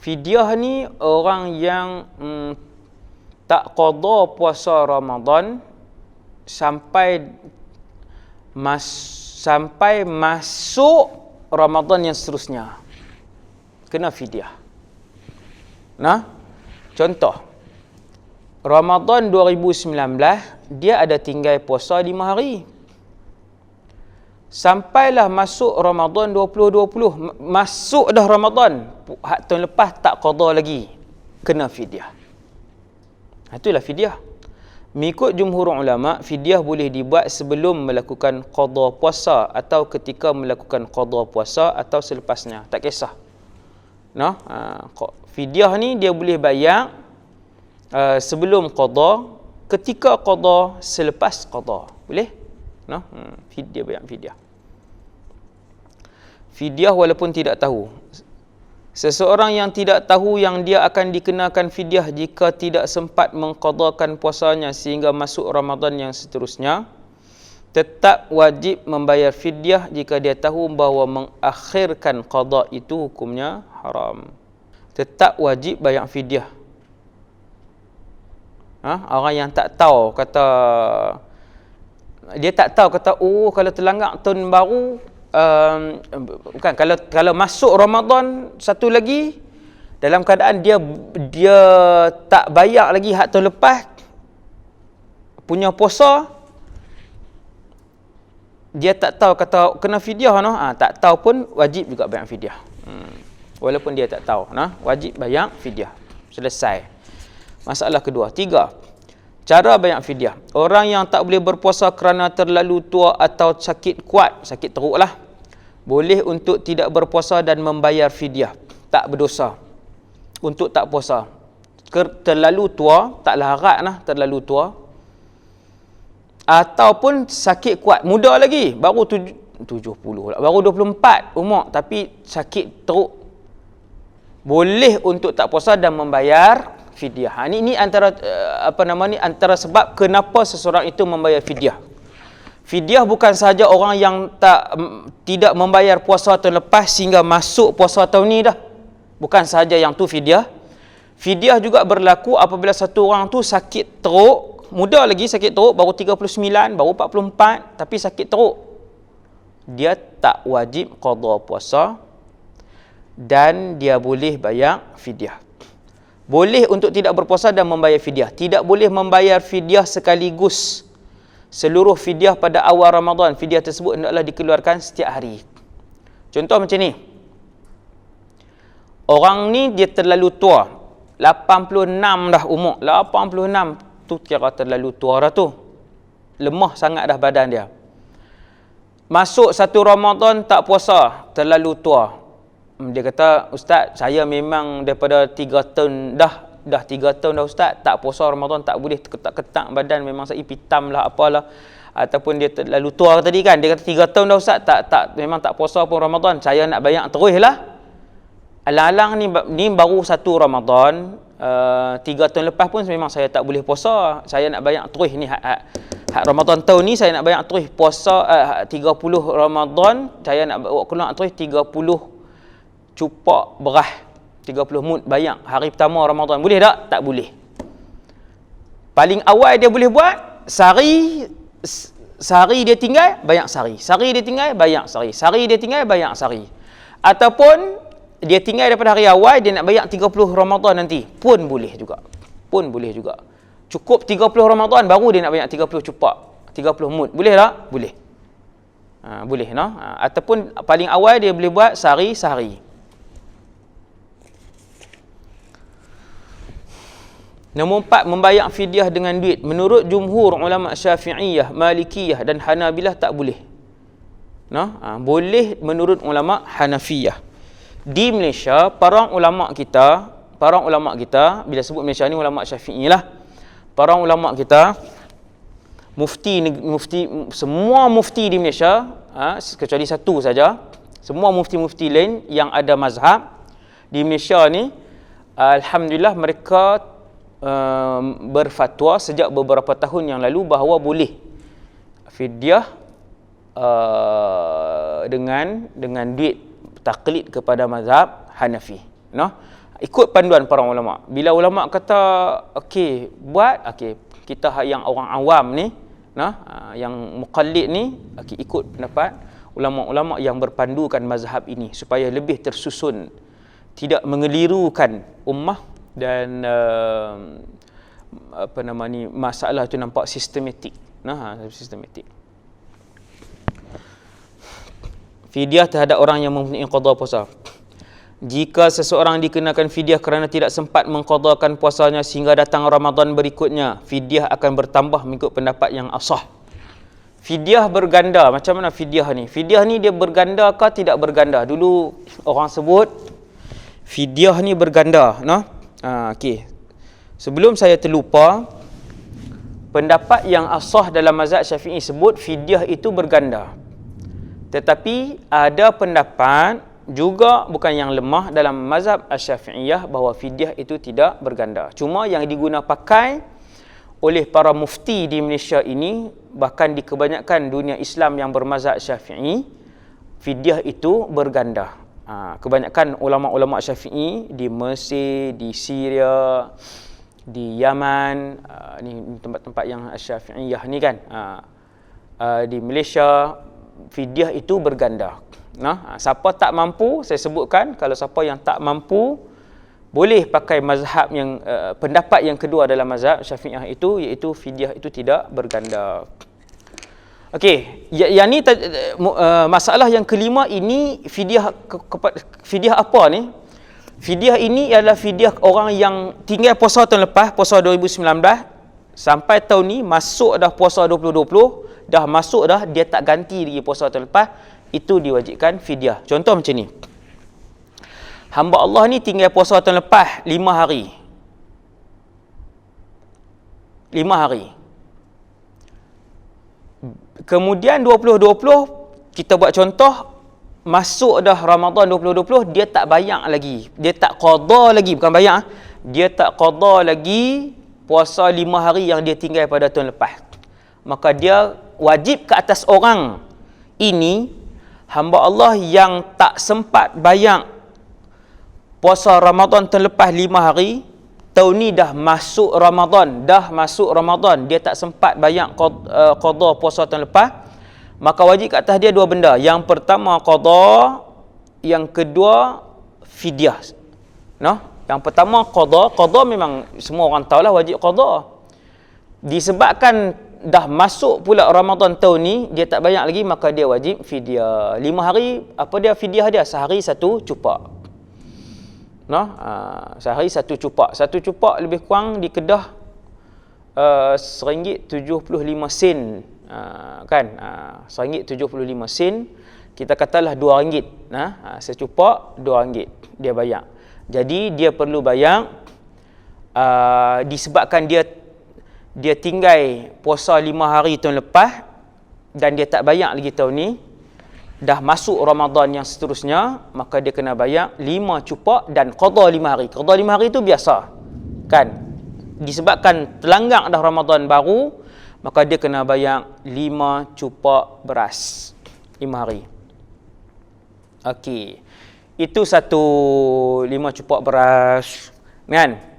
Fidyah ni orang yang tak qada puasa Ramadan sampai masuk Ramadan yang seterusnya. Kena fidyah. Nah, contoh. Ramadan 2019, dia ada tinggal puasa 5 hari. Sampailah masuk Ramadan 2020, masuk dah Ramadan, hak tahun lepas tak qada lagi, kena fidyah. Itulah fidyah. Mengikut jumhur ulama, fidyah boleh dibuat sebelum melakukan qada puasa atau ketika melakukan qada puasa atau selepasnya, tak kisah. Nah, fidyah ni dia boleh bayar sebelum qada, ketika qada, selepas qada. Boleh? Nah, fidyah, bayar fidyah. Fidyah walaupun tidak tahu. Seseorang yang tidak tahu yang dia akan dikenakan fidyah jika tidak sempat mengqadakan puasanya sehingga masuk Ramadan yang seterusnya, tetap wajib membayar fidyah jika dia tahu bahawa mengakhirkan qada itu hukumnya haram. Tetap wajib bayar fidyah. Orang yang tak tahu kata, dia tak tahu kata, oh kalau terlanggar tahun baru, bukan, kalau masuk Ramadan satu lagi, dalam keadaan dia tak bayar lagi hak tahun lepas punya puasa, dia tak tahu kata kena fidyah, tak tahu pun wajib juga bayar fidyah. Walaupun dia tak tahu, wajib bayar fidyah. Selesai. Masalah kedua. 3. Cara bayar fidyah. Orang yang tak boleh berpuasa kerana terlalu tua atau sakit kuat, sakit teruk lah, boleh untuk tidak berpuasa dan membayar fidyah. Tak berdosa untuk tak puasa. Terlalu tua, tak larat lah, terlalu tua. Ataupun sakit kuat, muda lagi, baru 70 lah, baru 24 umur, tapi sakit teruk, boleh untuk tak puasa dan membayar fidyah. Ini antara antara sebab kenapa seseorang itu membayar fidyah. Fidyah bukan sahaja orang yang tidak membayar puasa tahun lepas sehingga masuk puasa tahun ni dah. Bukan sahaja yang tu fidyah. Fidyah juga berlaku apabila satu orang tu sakit teruk, muda lagi sakit teruk, baru 39, baru 44, tapi sakit teruk. Dia tak wajib qada puasa dan dia boleh bayar fidyah. Boleh untuk tidak berpuasa dan membayar fidyah. Tidak boleh membayar fidyah sekaligus seluruh fidyah pada awal Ramadan. Fidyah tersebut hendaklah dikeluarkan setiap hari. Contoh macam ni. Orang ni dia terlalu tua. 86 dah umur. 86 tu kira terlalu tua dah tu. Lemah sangat dah badan dia. Masuk satu Ramadan tak puasa, terlalu tua. Dia kata, Ustaz, saya memang daripada 3 tahun dah 3 tahun dah Ustaz, tak puasa Ramadan, tak boleh, ketak-ketak badan, memang saya pitam lah, apalah. Ataupun dia terlalu tua tadi kan, dia kata 3 tahun dah Ustaz, memang tak puasa pun Ramadan, saya nak bayar terus lah. Alang-alang ni baru satu Ramadan, 3 tahun lepas pun memang saya tak boleh puasa, saya nak bayar terus ni, hak Ramadan tahun ni saya nak bayar terus puasa 30 Ramadan, saya nak bawa keluar terus 30 cupak beras, 30 mud bayar hari pertama Ramadan. Boleh tak? Tak boleh. Paling awal dia boleh buat, sehari dia tinggal, bayar sehari. Sehari dia tinggal, bayar sehari. Sehari dia tinggal, bayar sehari. Ataupun dia tinggal daripada hari awal, dia nak bayar 30 Ramadan nanti, pun boleh juga. Pun boleh juga. Cukup 30 Ramadan, baru dia nak bayar 30 cupak, 30 mud. Boleh tak? Boleh. Boleh, no? Ataupun paling awal dia boleh buat sehari. Nombor 4, membayar fidyah dengan duit. Menurut jumhur ulama Syafi'iyah, Malikiyah dan Hanabilah tak boleh. Boleh menurut ulama Hanafiyah. Di Malaysia, para ulama kita, bila sebut Malaysia ni ulama Syafi'i lah. Para ulama kita, semua mufti di Malaysia, kecuali satu saja, semua mufti-mufti lain yang ada mazhab di Malaysia ni, alhamdulillah mereka berfatwa sejak beberapa tahun yang lalu bahawa boleh fidyah dengan duit, taklid kepada mazhab Hanafi. Ikut panduan para ulama. Bila ulama kata okey, buat, okey, kita yang orang awam ni, yang muqallid ni, okey, ikut pendapat ulama-ulama yang berpandukan mazhab ini supaya lebih tersusun, tidak mengelirukan ummah dan masalah tu nampak sistematik. Sistematik. Fidyah terhadap orang yang mempunyai qada puasa. Jika seseorang dikenakan fidyah kerana tidak sempat mengqadakan puasanya sehingga datang Ramadan berikutnya, fidyah akan bertambah mengikut pendapat yang asah. Fidyah berganda. Macam mana fidyah ni? Fidyah ni dia berganda ke tidak berganda? Dulu orang sebut fidyah ni berganda. Okey. Sebelum saya terlupa, pendapat yang asah dalam mazhab Syafi'i sebut fidyah itu berganda. Tetapi ada pendapat juga bukan yang lemah dalam mazhab Asy-Syafi'iyah bahawa fidyah itu tidak berganda. Cuma yang diguna pakai oleh para mufti di Malaysia ini, bahkan di kebanyakan dunia Islam yang bermazhab Syafi'i, fidyah itu berganda. Kebanyakan ulama-ulama Syafi'i di Mesir, di Syria, di Yaman, ni tempat-tempat yang Syafi'iyah ni kan, di Malaysia, fidyah itu berganda. Siapa tak mampu, saya sebutkan, kalau siapa yang tak mampu boleh pakai mazhab yang pendapat yang kedua dalam mazhab Syafi'iyah itu, iaitu fidyah itu tidak berganda. Okey, yang ni masalah yang kelima ini, fidyah apa ni? Fidyah ini ialah fidyah orang yang tinggal puasa tahun lepas, puasa 2019 sampai tahun ni masuk dah puasa 2020, dah masuk dah, dia tak ganti lagi puasa tahun lepas, itu diwajibkan fidyah. Contoh macam ni. Hamba Allah ni tinggal puasa tahun lepas 5 hari. 5 hari. Kemudian 2020 kita buat contoh, masuk dah Ramadan 2020, dia tak bayar lagi. Dia tak qada lagi, bukan bayar. Dia tak qada lagi puasa 5 hari yang dia tinggal pada tahun lepas. Maka dia wajib ke atas orang ini, hamba Allah yang tak sempat bayar puasa Ramadan tahun lepas 5 hari, tahun ni dah masuk Ramadan, dia tak sempat bayar qada puasa tahun lepas, maka wajib ke atas dia dua benda. Yang pertama qada, yang kedua fidyah. Yang pertama qada memang semua orang tahulah wajib qada. Disebabkan dah masuk pula Ramadan tahun ni, dia tak bayar lagi, maka dia wajib fidyah. 5 hari, apa dia fidyah dia? Sehari satu cupak. Sehari satu cupak. Satu cupak lebih kurang di Kedah RM1.75 kan, RM1.75. Kita katalah RM2, secupak RM2 dia bayar. Jadi dia perlu bayar disebabkan dia tinggal puasa 5 hari tahun lepas dan dia tak bayar lagi tahun ni, dah masuk Ramadan yang seterusnya, maka dia kena bayar 5 cupak dan qada 5 hari. Qada 5 hari itu biasa kan, disebabkan terlanggar dah Ramadan baru, maka dia kena bayar 5 cupak beras 5 hari. Okey, itu 5 cupak beras kan.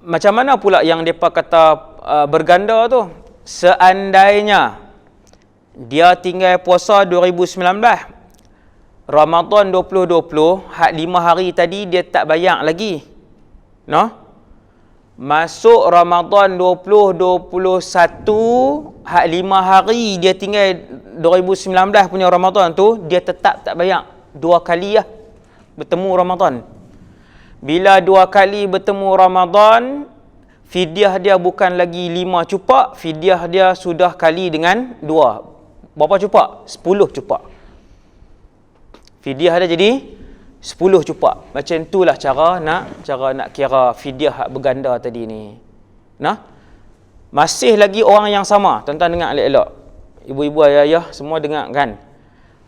Macam mana pula yang mereka kata berganda tu? Seandainya dia tinggal puasa 2019, Ramadan 2020, hak 5 hari tadi dia tak bayar lagi. Masuk Ramadan 2021, hak 5 hari dia tinggal 2019 punya Ramadan tu, dia tetap tak bayar. 2 kali lah bertemu Ramadan. Bila 2 kali bertemu Ramadan, fidyah dia bukan lagi 5 cupak, fidyah dia sudah kali dengan 2. Berapa cupak? 10 cupak. Fidyah dia jadi 10 cupak. Macam itulah cara nak kira fidyah hak berganda tadi ni. Masih lagi orang yang sama. Tuan-tuan dengar elok-elok. Ibu-ibu, ayah-ayah semua dengar kan.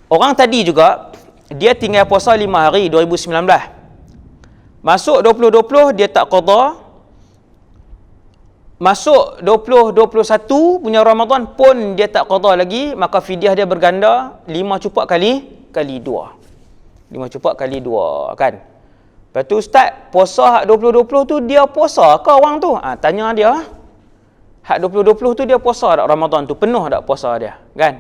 Orang tadi juga dia tinggal puasa 5 hari 2019. Masuk 2020 dia tak qada. Masuk 2021 punya Ramadan pun dia tak qada lagi, maka fidyah dia berganda 5 cupak kali 2. 5 cupak kali 2 kan. Lepas tu ustaz, puasa hak 20-20 tu dia puasa ke orang tu? Tanya dia. Hak 20-20 tu dia puasa tak Ramadan tu? Penuh tak puasa dia? Kan?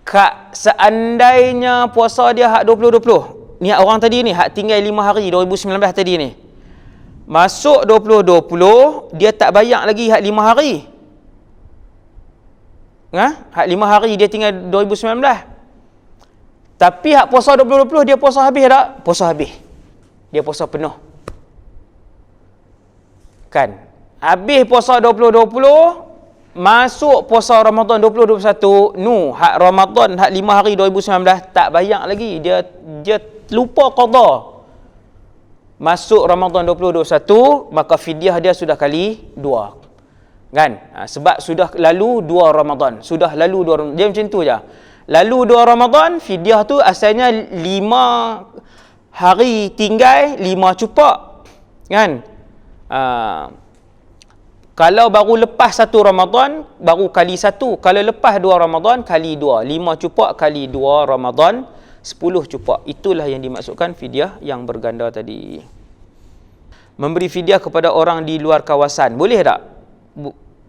Kak, seandainya puasa dia hak 20-20. Ni hak orang tadi ni, hak tinggal 5 hari 2019 tadi ni. Masuk 20-20, dia tak bayar lagi hak 5 hari. Hak 5 hari dia tinggal 2019. Tapi hak puasa 20-20 dia puasa habis tak? Puasa habis. Dia puasa penuh. Kan? Habis puasa 20-20, masuk puasa Ramadan 2021, hak Ramadan hak 5 hari 2019 tak bayar lagi. Dia lupa qada. Masuk Ramadan 2021, maka fidyah dia sudah kali 2. Kan? Sebab sudah lalu 2 Ramadan. Sudah lalu 2 Ramadan. Dia macam tu je. Lalu 2 Ramadan, fidyah tu asalnya 5 hari tinggal 5 cupak. Kan? Kalau baru lepas 1 Ramadan, baru kali 1. Kalau lepas 2 Ramadan, kali 2. 5 cupak kali 2 Ramadan, 10 cupak. Itulah yang dimaksudkan fidyah yang berganda tadi. Memberi fidyah kepada orang di luar kawasan. Boleh tak?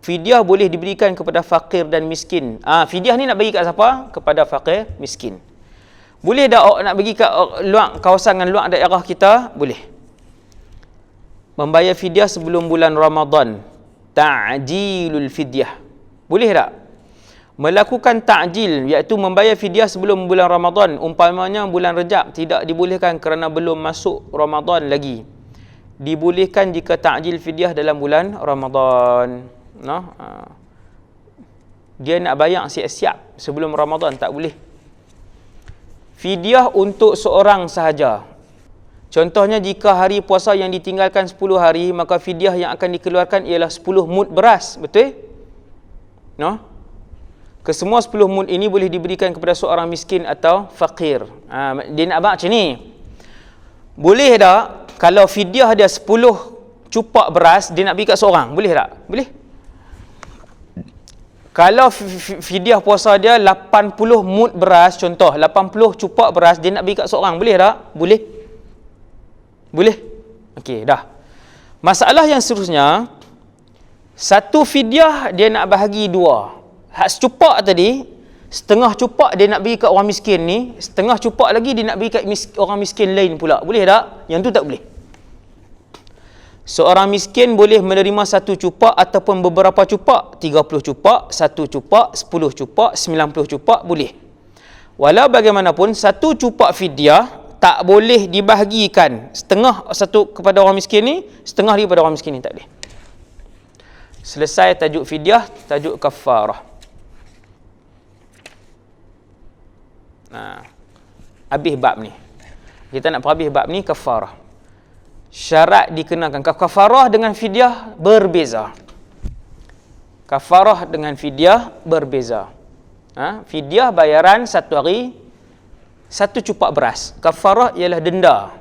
Fidyah boleh diberikan kepada fakir dan miskin. Fidyah ni nak bagi kat siapa? Kepada fakir, miskin. Boleh tak nak bagi kat luar kawasan dan luar daerah kita? Boleh. Membayar fidyah sebelum bulan Ramadan. Ta'jilul fidyah. Boleh tak? Melakukan ta'jil, iaitu membayar fidyah sebelum bulan Ramadan. Umpamanya bulan Rejab tidak dibolehkan kerana belum masuk Ramadan lagi. Dibolehkan jika ta'jil fidyah dalam bulan Ramadan. Dia nak bayar siap-siap sebelum Ramadan, tak boleh. Fidyah untuk seorang sahaja. Contohnya jika hari puasa yang ditinggalkan 10 hari, maka fidyah yang akan dikeluarkan ialah 10 mud beras. Betul? Kesemua 10 mud ini boleh diberikan kepada seorang miskin atau fakir. Dia nak abang macam ni. Boleh tak kalau fidyah dia 10 cupak beras, dia nak bagi kat seorang? Boleh tak? Boleh. Kalau fidyah puasa dia 80 mud beras, contoh 80 cupak beras, dia nak bagi kat seorang, boleh tak? Boleh. Boleh. Okey, dah. Masalah yang seterusnya, satu fidyah dia nak bahagi 2. Hak secupak tadi, setengah cupak dia nak bagi kat orang miskin ni, setengah cupak lagi dia nak bagi kat orang miskin lain pula. Boleh tak? Yang tu tak boleh. Seorang miskin boleh menerima 1 cupak ataupun beberapa cupak, 30 cupak, 1 cupak, 10 cupak, 90 cupak, boleh. Walau bagaimanapun, 1 cupak fidyah tak boleh dibahagikan. Setengah satu kepada orang miskin ni, setengah lagi kepada orang miskin ni, tak boleh. Selesai tajuk fidyah, tajuk kafarah. Habis bab ni. Kita nak habis bab ni, kafarah. Syarat dikenakan. Kafarah dengan fidyah berbeza. Kafarah dengan fidyah berbeza. Fidyah bayaran 1 hari 1 cupak beras. Kafarah ialah denda.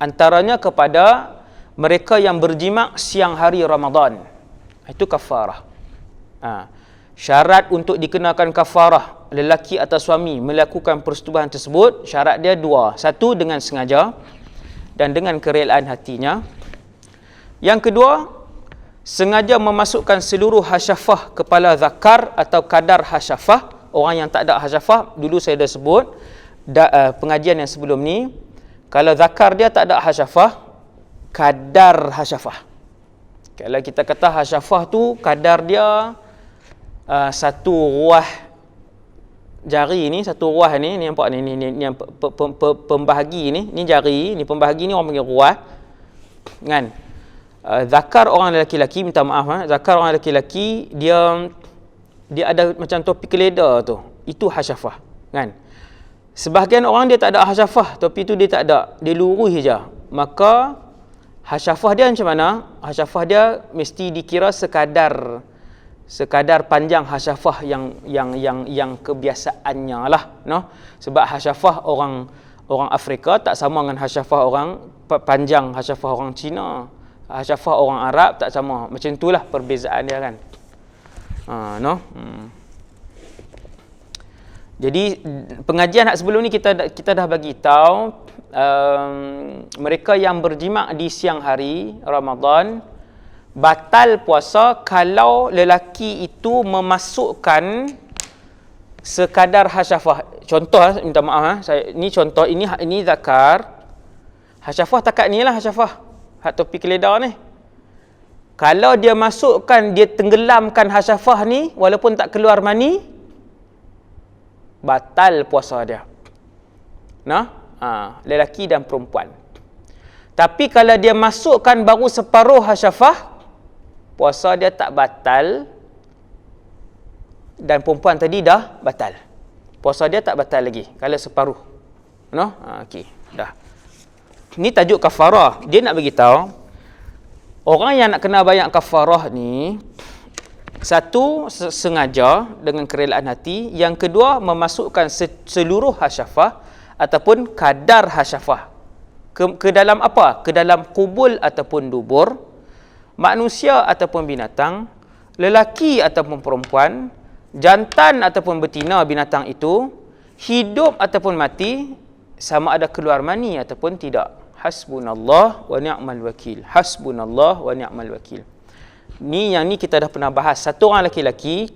Antaranya kepada mereka yang berjimak siang hari Ramadan. Itu kafarah. Syarat untuk dikenakan kafarah, lelaki atau suami melakukan persetubuhan tersebut, syarat dia 2. 1, dengan sengaja dan dengan kerelaan hatinya. Yang kedua, sengaja memasukkan seluruh hasyafah kepala zakar atau kadar hasyafah. Orang yang tak ada hasyafah, dulu saya dah sebut pengajian yang sebelum ni, kalau zakar dia tak ada hasyafah, kadar hasyafah. Kalau kita kata hasyafah tu kadar dia 1 ruah jari ni, 1 ruah ni nampak ni yang pembahagi ni jari, ni pembahagi ni orang panggil ruah. Kan? Zakar orang lelaki-lelaki, minta maaf, zakar orang lelaki-lelaki dia ada macam topi keleda tu. Itu hasyafah, kan? Sebahagian orang dia tak ada hasyafah, topi tu dia tak ada, dia lurus je. Maka hasyafah dia macam mana? Hasyafah dia mesti dikira sekadar panjang hasyafah yang kebiasaannya lah, sebab hasyafah orang Afrika tak sama dengan hasyafah panjang hasyafah orang Cina, hasyafah orang Arab tak sama. Macam itulah perbezaan dia, kan. Jadi pengajian sebelum ni kita dah bagi tahu mereka yang berjima di siang hari Ramadan batal puasa kalau lelaki itu memasukkan sekadar hasyafah. Contoh, minta maaf, ini contoh, ini zakar. Hasyafah takat ni lah hasyafah. Hak topi keledar ni. Kalau dia masukkan, dia tenggelamkan hasyafah ni, walaupun tak keluar mani, batal puasa dia. Lelaki dan perempuan. Tapi kalau dia masukkan baru separuh hasyafah, puasa dia tak batal, dan perempuan tadi dah batal. Puasa dia tak batal lagi kalau separuh. Okey, dah. Ini tajuk kafarah. Dia nak bagi tahu orang yang nak kena bayar kafarah ni, satu, sengaja dengan kerelaan hati, yang kedua, memasukkan seluruh hasyafah ataupun kadar hasyafah ke dalam apa? Ke dalam kubul ataupun dubur, manusia ataupun binatang, lelaki ataupun perempuan, jantan ataupun betina binatang itu, hidup ataupun mati, sama ada keluar mani ataupun tidak. Hasbunallah wa ni'mal wakil. Hasbunallah wa ni'mal wakil. Yang ni kita dah pernah bahas. Satu orang lelaki,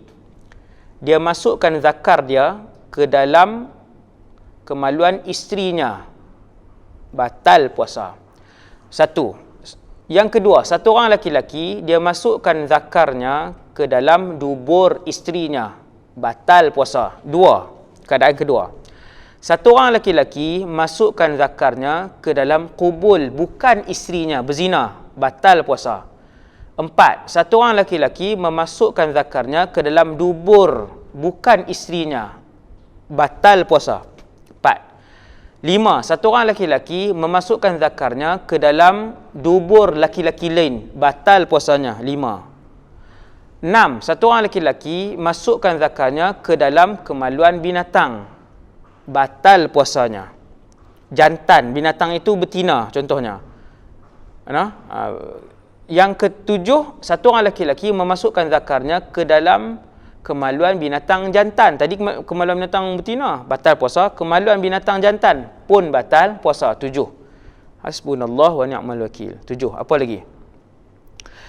dia masukkan zakar dia ke dalam kemaluan isterinya, batal puasa. Satu. Yang kedua, satu orang lelaki, dia masukkan zakarnya ke dalam dubur isterinya, batal puasa. Dua, keadaan kedua. Satu orang lelaki masukkan zakarnya ke dalam kubul bukan isterinya, berzina, batal puasa. Empat, satu orang lelaki memasukkan zakarnya ke dalam dubur bukan isterinya, batal puasa. Empat. Lima, satu orang lelaki memasukkan zakarnya ke dalam dubur laki-laki lain, batal puasanya. Lima. Enam, satu orang lelaki masukkan zakarnya ke dalam kemaluan binatang, batal puasanya. Jantan, binatang itu betina contohnya. Yang ketujuh, satu orang lelaki memasukkan zakarnya ke dalam kemaluan binatang jantan. Tadi kemaluan binatang betina, batal puasa. Kemaluan binatang jantan pun batal puasa. Tujuh. Hasbunallah wa ni'mal wakil. Tujuh. Apa lagi?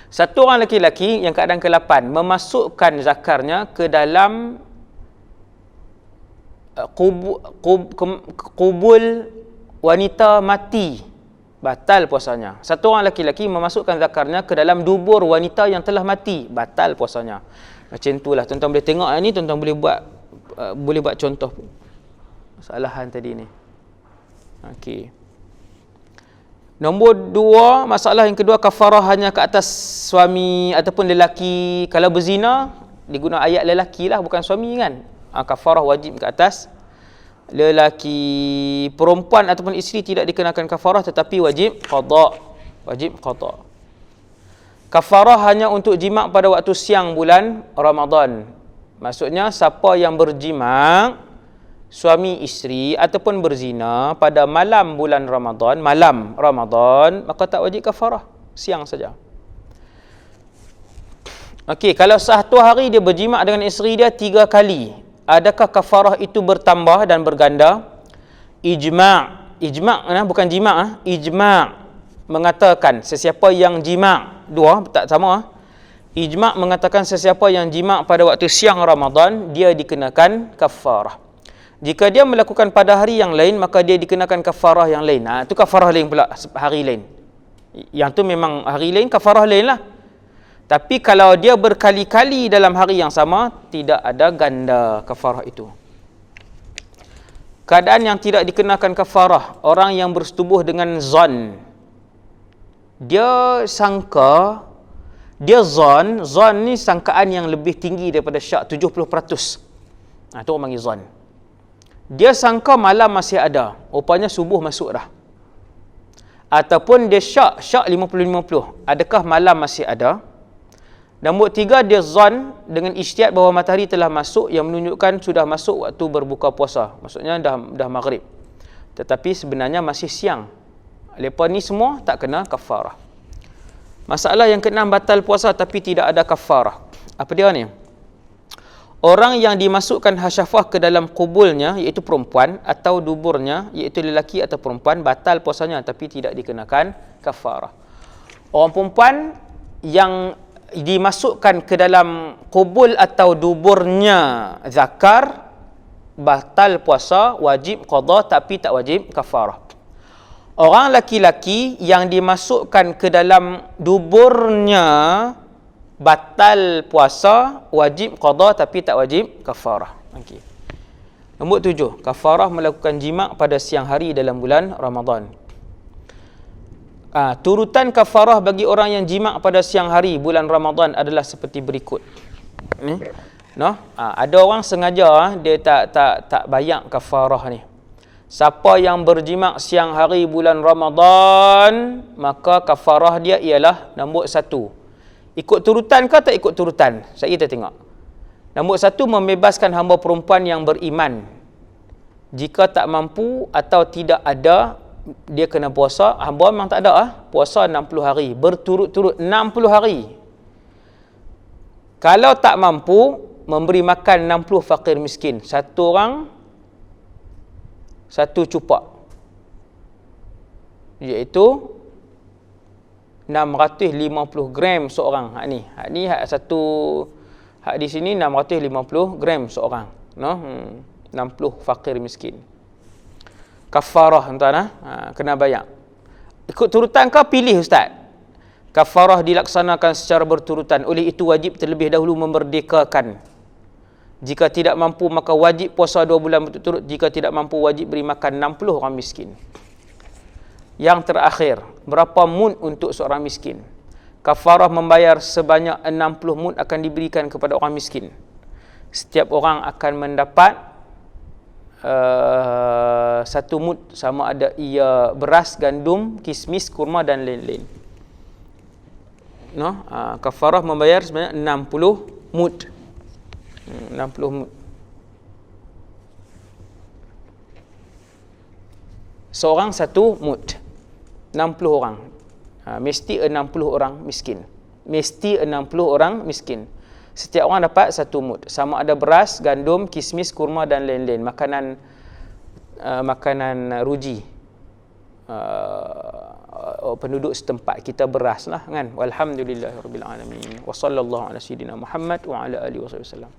Satu orang lelaki yang keadaan ke-8 memasukkan zakarnya ke dalam kubul wanita mati, batal puasanya. Satu orang lelaki memasukkan zakarnya ke dalam dubur wanita yang telah mati, batal puasanya. Macam itulah tuan-tuan boleh tengok ni, tuan-tuan boleh buat contoh kesalahan tadi ni. Okey. Nombor 2, masalah yang kedua, kafarah hanya ke atas suami ataupun lelaki. Kalau berzina, diguna ayat lelaki lah, bukan suami kan. Kafarah wajib ke atas lelaki. Perempuan ataupun isteri tidak dikenakan kafarah, tetapi wajib qada. Wajib qada. Kafarah hanya untuk jima' pada waktu siang bulan Ramadan. Maksudnya siapa yang berjima' suami isteri ataupun berzina pada malam bulan Ramadan, maka tak wajib kafarah, siang saja. Okey, kalau satu hari dia berjima' dengan isteri dia 3 kali, adakah kafarah itu bertambah dan berganda? Ijma', bukan jima', ijma' mengatakan sesiapa yang jima', dua tak sama. Ijma' mengatakan sesiapa yang jima' pada waktu siang Ramadan, dia dikenakan kafarah. Jika dia melakukan pada hari yang lain, maka dia dikenakan kafarah yang lain. Itu kafarah lain pula, hari lain. Yang tu memang hari lain, kafarah lain lah. Tapi kalau dia berkali-kali dalam hari yang sama, tidak ada ganda kafarah itu. Keadaan yang tidak dikenakan kafarah, orang yang bersetubuh dengan zon. Dia sangka, zon ni sangkaan yang lebih tinggi daripada syak, 70%. Itu orang panggil zon. Dia sangka malam masih ada, rupanya subuh masuk dah. Ataupun dia syak 50-50, adakah malam masih ada? Nombor 3, dia zon dengan ijtihad bahawa matahari telah masuk, yang menunjukkan sudah masuk waktu berbuka puasa. Maksudnya dah maghrib. Tetapi sebenarnya masih siang. Lepas ni semua tak kena kafarah. Masalah yang ke-6, batal puasa tapi tidak ada kafarah. Apa dia ni? Orang yang dimasukkan hasyafah ke dalam kubulnya, iaitu perempuan, atau duburnya, iaitu lelaki atau perempuan, batal puasanya tapi tidak dikenakan kafarah. Orang perempuan yang dimasukkan ke dalam kubul atau duburnya zakar, batal puasa, wajib qada tapi tak wajib kafarah. Orang laki-laki yang dimasukkan ke dalam duburnya, batal puasa, wajib qada tapi tak wajib kafarah. Okey. Nombor 7, kafarah melakukan jima' pada siang hari dalam bulan Ramadan. Turutan kafarah bagi orang yang jima' pada siang hari bulan Ramadan adalah seperti berikut. Ni, ada orang sengaja dia tak bayar kafarah ni. Siapa yang berjima' siang hari bulan Ramadan, maka kafarah dia ialah nombor 1. Ikut turutan ke tak ikut turutan? Kita tengok. Nombor 1, membebaskan hamba perempuan yang beriman. Jika tak mampu atau tidak ada, dia kena puasa. Hamba memang tak ada puasa 60 hari. Berturut-turut 60 hari. Kalau tak mampu, memberi makan 60 fakir miskin. Satu orang, satu cupak. Iaitu 650 gram seorang. Hak ni hak di sini 650 gram seorang. 60 fakir miskin. Kafarah tuan-tuan, kena bayar. Ikut turutan ke pilih ustaz? Kafarah dilaksanakan secara berturutan. Oleh itu wajib terlebih dahulu memerdekakan. Jika tidak mampu maka wajib puasa 2 bulan berturut-turut. Jika tidak mampu wajib beri makan 60 orang miskin. Yang terakhir, berapa mud untuk seorang miskin? Kafarah membayar sebanyak 60 mud akan diberikan kepada orang miskin. Setiap orang akan mendapat 1 mud, sama ada ia beras, gandum, kismis, kurma dan lain-lain. Kafarah membayar sebanyak 60 mud. 60 mud. Seorang 1 mud. 60 orang. Mesti 60 orang miskin. Mesti 60 orang miskin. Setiap orang dapat 1 mud. Sama ada beras, gandum, kismis, kurma dan lain-lain. Makanan ruji. Penduduk setempat kita beras lah kan. Walhamdulillahirabbil alamin. Wa sallallahu ala sayidina Muhammad wa ala alihi wasallam.